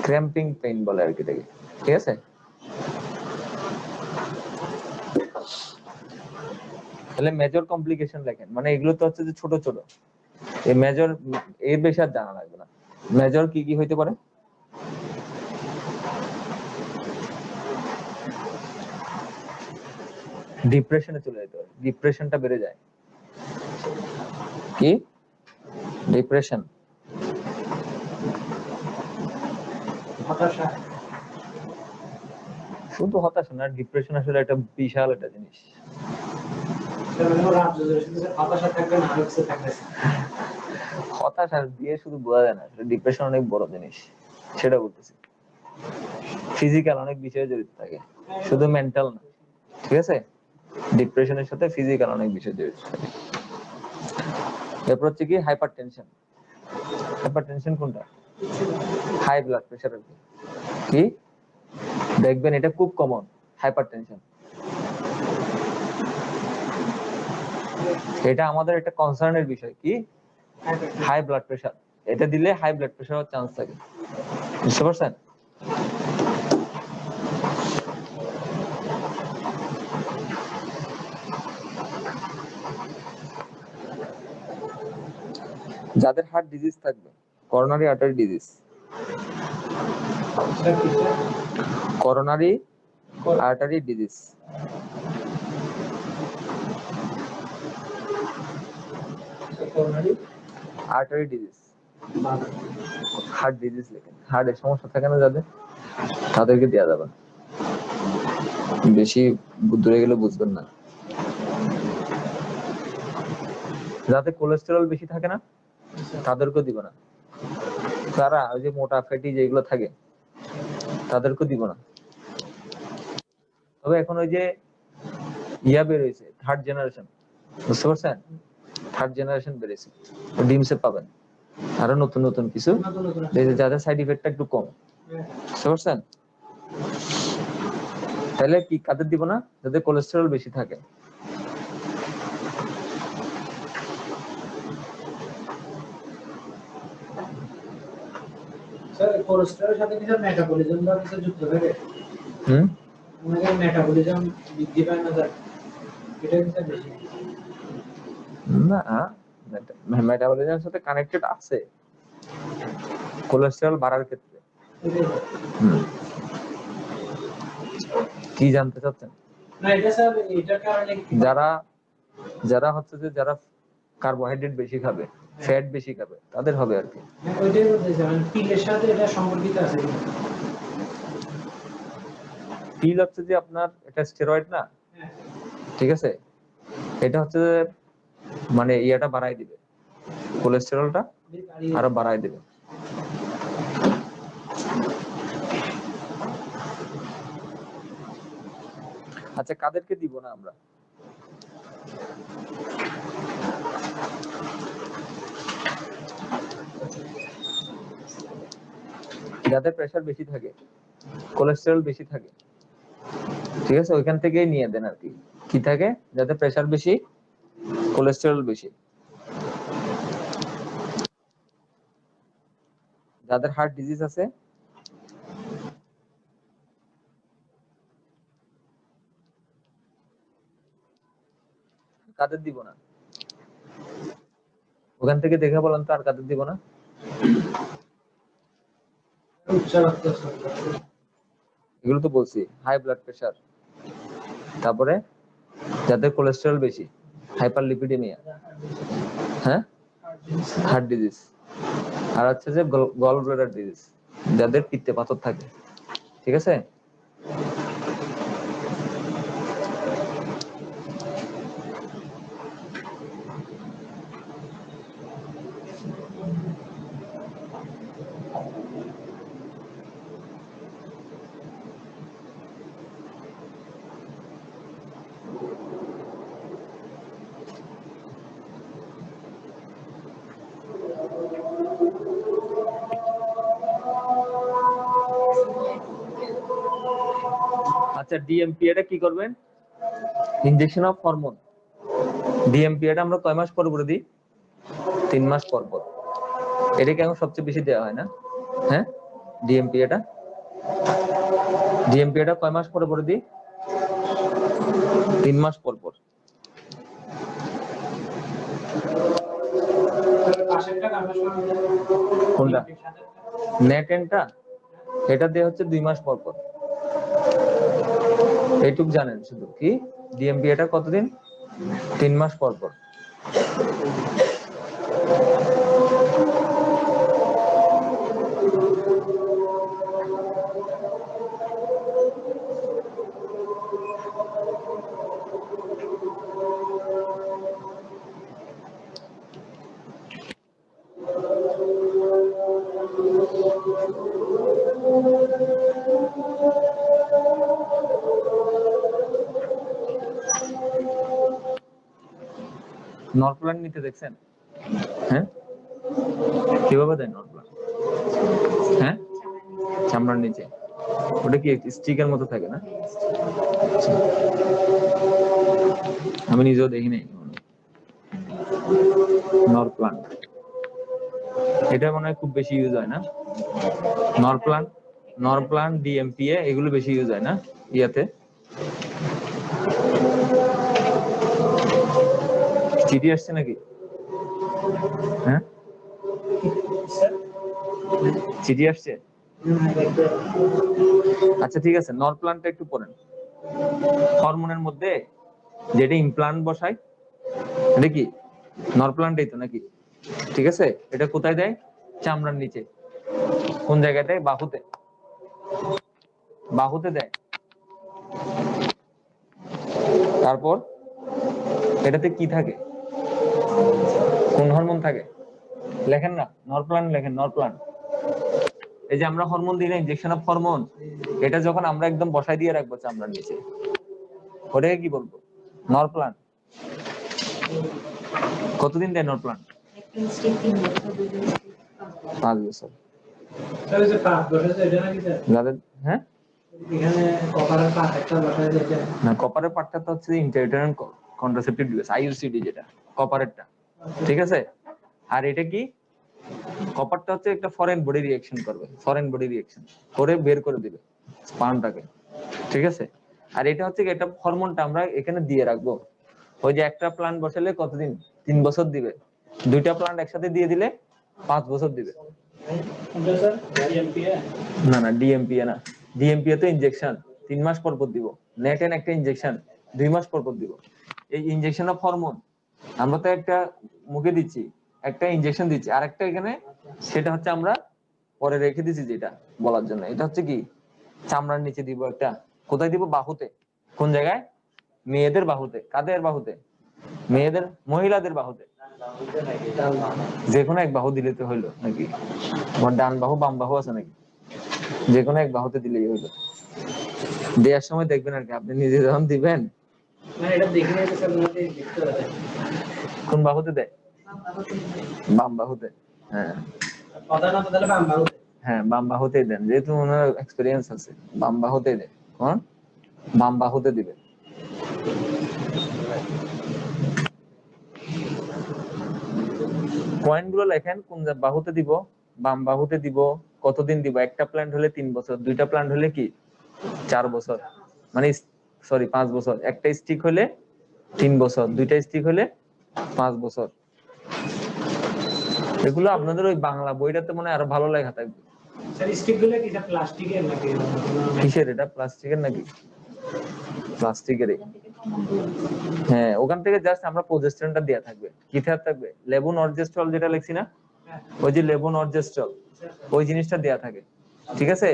ক্র্যাম্পিং পেইন বলে আর কি এটাকে, ঠিক আছে? তাহলে মেজর কমপ্লিকেশন লেখেন, মানে এগুলো তো হচ্ছে যে ছোট ছোট, এই মেজর এর বেশি আর জানা লাগবে না। মেজর কি কি হইতে পারে? ডিপ্রেশনে চলে যেতে পারে, ডিপ্রেশনটা বেড়ে যায়। কি ডিপ্রেশন? হতাশা। শুধু হতাশা না, ডিপ্রেশন আসলে একটা বিশাল একটা জিনিস। হতাশা থাকবে না, আরেকটু থাকবে। হতাশা দিয়ে শুধু বোঝা যায় না, ডিপ্রেশন অনেক বড় জিনিস, সেটা বলতেছি। ফিজিক্যাল অনেক বিষয়ে জড়িত থাকে, শুধু মেন্টাল না, ঠিক আছে? ডিপ্রেশনের সাথে ফিজিক্যাল অনেক বিষয় জড়িত থাকে। এরপর হচ্ছে কি হাইপারটেনশন। হাইপারটেনশন কোনটা? High blood pressure. কি দেখবেন এটা খুব কমন, হাইপারটেনশন। এটা আমাদের একটা কনসার্নের বিষয়, কি হাই ব্লাড প্রেশার। এটা দিলে হাই ব্লাড প্রেশার হওয়ার চান্স থাকে, বুঝতে পারছেন? যাদের হার্ট ডিজিজ থাকবে, coronary artery disease, coronary artery disease, artery disease, heart disease লেখেন। হার্টের সমস্যা থাকে না যাদের, তাদেরকে দেওয়া যাবে না, বেশি দূরে গেলে বুঝবেন না। যাতে কোলেস্টেরল বেশি থাকে না, তাদেরকেও দিব না। তারা ওই যে মোটা ফ্যাটি যেগুলো থাকে তাদেরকে দিব না। তবে এখন ওই যে ইয়া বের হয়েছে থার্ড জেনারেশন, বুঝতে পারছেন? থার্ড জেনারেশন বেরিয়েছে, ডিমসে পাবেন আরো নতুন নতুন কিছু নতুন নতুন যাদের সাইড ইফেক্টটা একটু কম, হ্যাঁ। বুঝতে পারছেন? তাহলে কি কাদের দিব না? যাদের কোলেস্টেরল বেশি থাকে। স্যার কোলেস্টেরলের সাথে কি স্যার মেটাবলিজম বা কিছু যুক্ত থাকে? আমাদের মেটাবলিজম বৃদ্ধি পায় না স্যার, এটা কি স্যার বেশি? না, মেটাবলিজমের সাথে কানেক্টেড আছে কোলেস্টেরল বাড়ার ক্ষেত্রে। হুম। কি জানতে চাচ্ছেন? না এটা স্যার এটার কারণে যারা যারা হচ্ছে যে যারা কার্বোহাইড্রেট বেশি খাবে, ফ্যাট বেশি খাবে, তাদের হবে আর কি। ওইটাই বলতেছি মানে পিলের সাথে এটা সম্পর্কিত আছে কিনা? পিল হচ্ছে যে আপনার এটা স্টেরয়েড না, হ্যাঁ। ঠিক আছে? এটা হচ্ছে যে মানে ইয়াটা বাড়াই দিবে, কোলেস্টেরলটা আরো বাড়াই দিবে। আচ্ছা, কাদেরকে দিব না আমরা? যাদের প্রেসার বেশি থাকে, কোলেস্টেরল বেশি থাকে, ঠিক আছে, ওইখান থেকেই নিয়ে দেন আর কি। কি থাকে? যাদের প্রেসার বেশি, কোলেস্টেরল বেশি, যাদের হার্ট ডিজিজ আছে, কাদের দিব না? ওখান থেকে দেখে বলেন তো আর কাদের দিব না? উচ্চ রক্তচাপ, এগুলো তো বলছি, হাই ব্লাড প্রেসার, তারপরে যাদের কোলেস্টেরল বেশি, হাইপারলিপিডেমিয়া, হ্যাঁ, হার্ট ডিজিজ, আর হচ্ছে যে গল ব্লাডার ডিজিজ, যাদের পিত্তে পাথর থাকে, ঠিক আছে? আচ্ছা, ডিএমপি এটা কি করবেন? Injection of hormone. ডিএমপি এটা আমরা কয় মাস পর করে দিই? 3 মাস পর পর। এটাকে এখন সবচেয়ে বেশি দেওয়া হয় না? হ্যাঁ, ডিএমপি এটা কয় মাস পরে পরে দিই? 3 মাস পর পর। কোনটা? নেটেনটা এটা দিয়ে হচ্ছে 2 মাস পর পর। এইটুক জানেন শুধু, কি ডিএমপি এটা কতদিন? 3 মাস পর পর। নরপ্লান নিতে দেখছেন? হ্যাঁ, কিভাবে দেয় নরপ্লান? হ্যাঁ, চামড়ার নিচে। ওটা কি স্টিকের মতো থাকে না? আমি নিজেও দেখি নাই নরপ্লান। এটা মনে হয় খুব বেশি ইউজ হয় না? নরপ্লান, ডিএমপিএ এগুলো বেশি ইউজ হয় না ইয়াতে? চিঠি আসছে নাকি? হ্যাঁ, চিঠি আসছে? আচ্ছা ঠিক আছে, নরপ্লানটা একটু পড়েন। হরমোনের মধ্যে যেটা ইমপ্লান্ট বসায়, এটা কি নরপ্লান্টই তো নাকি? ঠিক আছে, এটা কোথায় দেয়? চামড়ার নিচে। কোন জায়গায় দেয়? বাহুতে। বাহুতে দেয়। তারপর এটাতে কি থাকে? কোন হরমোন থাকে? লেখেন না, নরপ্লান লেখেন, নরপ্লান। এই যে আমরা হরমোন দিই না, ইনজেকশন অফ হরমোন, এটা যখন আমরা একদম বসাই দিয়ে রাখবো চামড়ার নিচে, ওটাকে কি বলবো? নর প্লান্ট। কতদিন দেয় নর প্লান্ট? 5 বছর। স্যার এই যে 5 বছর এটা নাকি স্যার? যাদের হ্যাঁ এখানে কপারের পার্ট একটা বসায় দিয়েছে। না, কপারের পার্টটা তো হচ্ছে ইন্ট্রাউটেরাইন কন্ট্রাসেপটিভ ডিভাইস, আইইউসিডি যেটা কপারেরটা, ঠিক আছে? আর এটা কি? কপারটা হচ্ছে একটা ফরেন বডি রিঅ্যাকশন করবে, ফরেন বডি রিঅ্যাকশন করে বের করে দিবে স্পার্মটাকে, ঠিক আছে? আর এটা হচ্ছে কি, এটা হরমোনটা আমরা এখানে দিয়ে রাখবো। ওই যে একটা প্লান্ট বসালে কতদিন? 3 বছর দিবে। দুইটা প্লান্ট একসাথে দিয়ে দিলে 5 বছর দিবে। স্যার ডিএমপিএ না না, ডিএমপিএ না, ডিএমপিএ তো ইনজেকশন 3 মাস পর পর দিব। নেটেন একটা ইনজেকশন 2 মাস পর পর দিব। এই ইনজেকশন অফ হরমোন আমরা তো একটা মুখে দিচ্ছি, একটা ইনজেকশন দিচ্ছি, আর একটা এখানে, সেটা হচ্ছে আমরা পরে রেখে দিচ্ছি যেটা বলার জন্য। এটা হচ্ছে কি, চামড়ার নিচে দিব একটা। কোথায় দিব? বাহুতে। কোন জায়গায়? মেয়েদের বাহুতে। কাদের বাহুতে? মেয়েদের, মহিলাদের বাহুতে। যে কোনো এক বাহু দিলে তো হইলো নাকি? আমার ডান বাহু বাম বাহু আছে নাকি? যে কোনো এক বাহুতে দিলেই হইলো। দেওয়ার সময় দেখবেন আর কি, আপনি নিজে যখন দিবেন। না এটা দেখে নিতে স্যার নাকি দেখতে হবে। কোন বাহুতে দেয়? বাম বাহুতে। হ্যাঁ প্রধানত তাহলে বাম বাহু। হ্যাঁ, বাম বাহুতেই দেন, যেহেতু ওনার এক্সপিরিয়েন্স আছে। বাম বাহুতেই দেন। কোন? বাম বাহুতে দিবে। পয়েন্ট গুলো লেখেন, কোন বাহুতে দিব, বাম বাহুতে দিব, কতদিন দিব। একটা প্ল্যান্ট হলে 3 বছর, দুইটা প্ল্যান্ট হলে কি 4 বছর, মানে সরি 5 বছর। একটা স্টিক হলে 3 বছর, দুইটা স্টিক হলে 5 বছর। এগুলো আপনাদের ওই বাংলা বইটাতে মনে হয় আরো ভালো লেখা থাকবে। স্যার স্টিক গুলো কি স্যার প্লাস্টিকের নাকি? কিসের এটা? প্লাস্টিকের নাকি? প্লাস্টিকেরই। হ্যাঁ, ওখান থেকে জাস্ট আমরা প্রজেস্টেরনটা দেয়া থাকবে। কি থাকবে? লেভোনর্জেস্ট্রল যেটা লিখছি না, ওই যে লেভোনর্জেস্ট্রল, ওই জিনিসটা দেয়া থাকে, ঠিক আছে?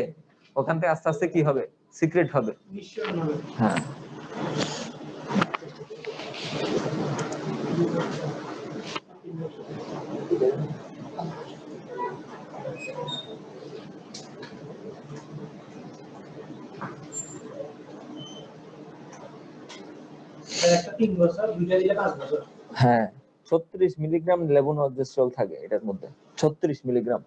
ওখান থেকে আস্তে আস্তে কি হবে? সিক্রেট হবে। নিশ্চয়ই হবে। হ্যাঁ, স্যার একটা 3 বছর, দুইটা দিলে 5 বছর। হ্যাঁ, 36 মিলিগ্রাম লেভোনর্জেস্ট্রল থাকে এটার মধ্যে, 36 মিলিগ্রাম।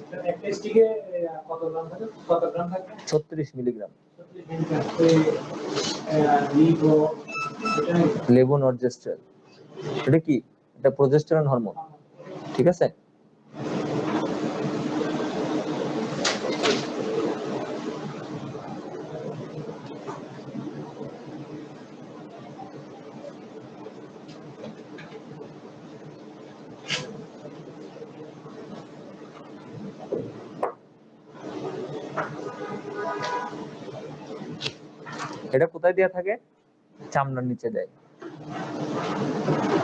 স্যার একটা স্টিকে কত গ্রাম থাকে? কত গ্রাম থাকে? 36 মিলিগ্রাম 36 মিলিগ্রাম। লিভো এটা লেভোনর্জেস্ট্রল। এটা কি? এটা প্রজেস্টেরন হরমোন, ঠিক আছে? এটা কোথায় দেয়া থাকে? চামড়ার নিচে দেয়।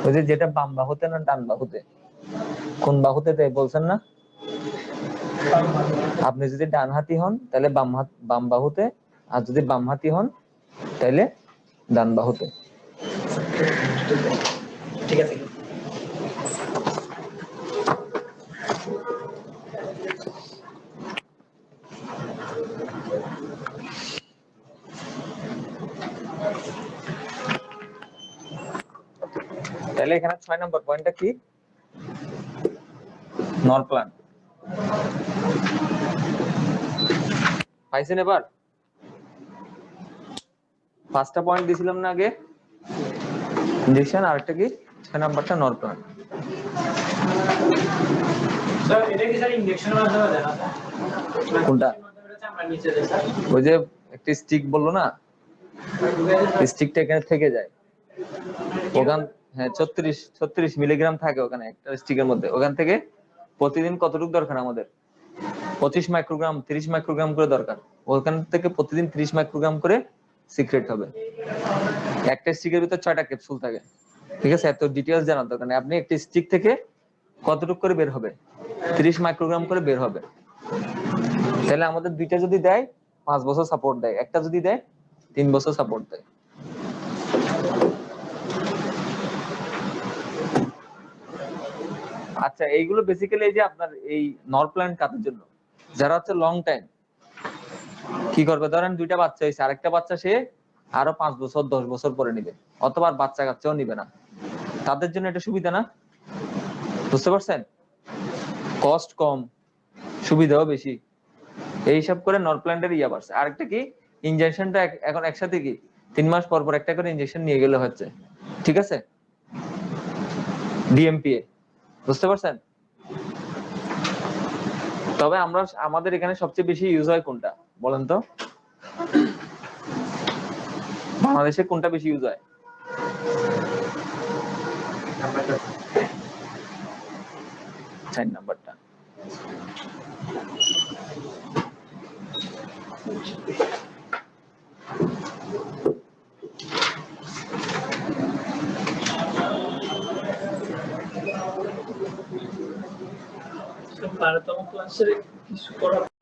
ওই যে যেটা বাম বাহুতে না ডান বাহুতে? কোন বাহুতে দেয় বলছেন না? আপনি যদি ডান হাতি হন তাহলে বাম বাহুতে, আর যদি বাম হাতি হন তাহলে ডান বাহুতে। ঠিক আছে। তাহলে এখানে 6 নম্বর পয়েন্টটা কি? নর প্লান্ট। পাইছেন এবার? পাঁচটা পয়েন্ট দিছিলাম না আগে? ইনজেকশন, আর একটা কি 6 নাম্বারটা নর প্লান্ট। স্যার এটা কি স্যার ইনজেকশনের মাধ্যমে দেন না? কোনটা? চামড়ার নিচে দেয় স্যার। ওই যে একটা স্টিক বললো না, স্টিকটা এখানে থেকে যায় ওখান। হ্যাঁ, 36 মিলিগ্রাম থাকে ওখানে একটা স্টিকের মধ্যে। ওখান থেকে প্রতিদিন কতটুকু দরকার আমাদের? 25 মাইক্রোগ্রাম 30 মাইক্রোগ্রাম করে দরকার। ওখান থেকে প্রতিদিন 30 মাইক্রোগ্রাম করে সিক্রেট হবে। একটা স্টিকের ভিতর 6টা ক্যাপসুল থাকে, ঠিক আছে? এত ডিটেইলস জানার দরকার নেই। আপনি একটা স্টিক থেকে কতটুকু করে বের হবে? 30 মাইক্রোগ্রাম করে বের হবে। তাহলে আমাদের দুইটা যদি দেয় 5 বছর সাপোর্ট দেয়, একটা যদি দেয় 3 বছর সাপোর্ট দেয়। আচ্ছা, এইগুলো বেসিক্যালি এই যে আপনার এই নর প্ল্যান কাদের জন্য, যারা হচ্ছে লং টাইম কি করবে, ধরেন দুইটা বাচ্চা হয়েছে, আরেকটা বাচ্চা সে আরো 5 বছর 10 বছর পরে নিবে, অথবা বাচ্চা কাচ্চাও নিবে না, তাদের জন্য এটা সুবিধা না? বুঝতে পারছেন? কস্ট কম, সুবিধাও বেশি, এই হিসাব করে নর প্ল্যান্টের ইয়া বাড়ছে। আরেকটা কি, ইনজেকশনটা এখন একসাথে কি 3 মাস পর পর একটা করে ইনজেকশন নিয়ে গেলে হচ্ছে, ঠিক আছে? ডিএমপিএ, বুঝতে পারছেন? তবে আমরা আমাদের এখানে সবচেয়ে বেশি ইউজ হয় কোনটা বলেন তো? বাংলাদেশে কোনটা বেশি ইউজ হয়? 4 নাম্বারটা। বারোতম ক্লাসের কিছু করা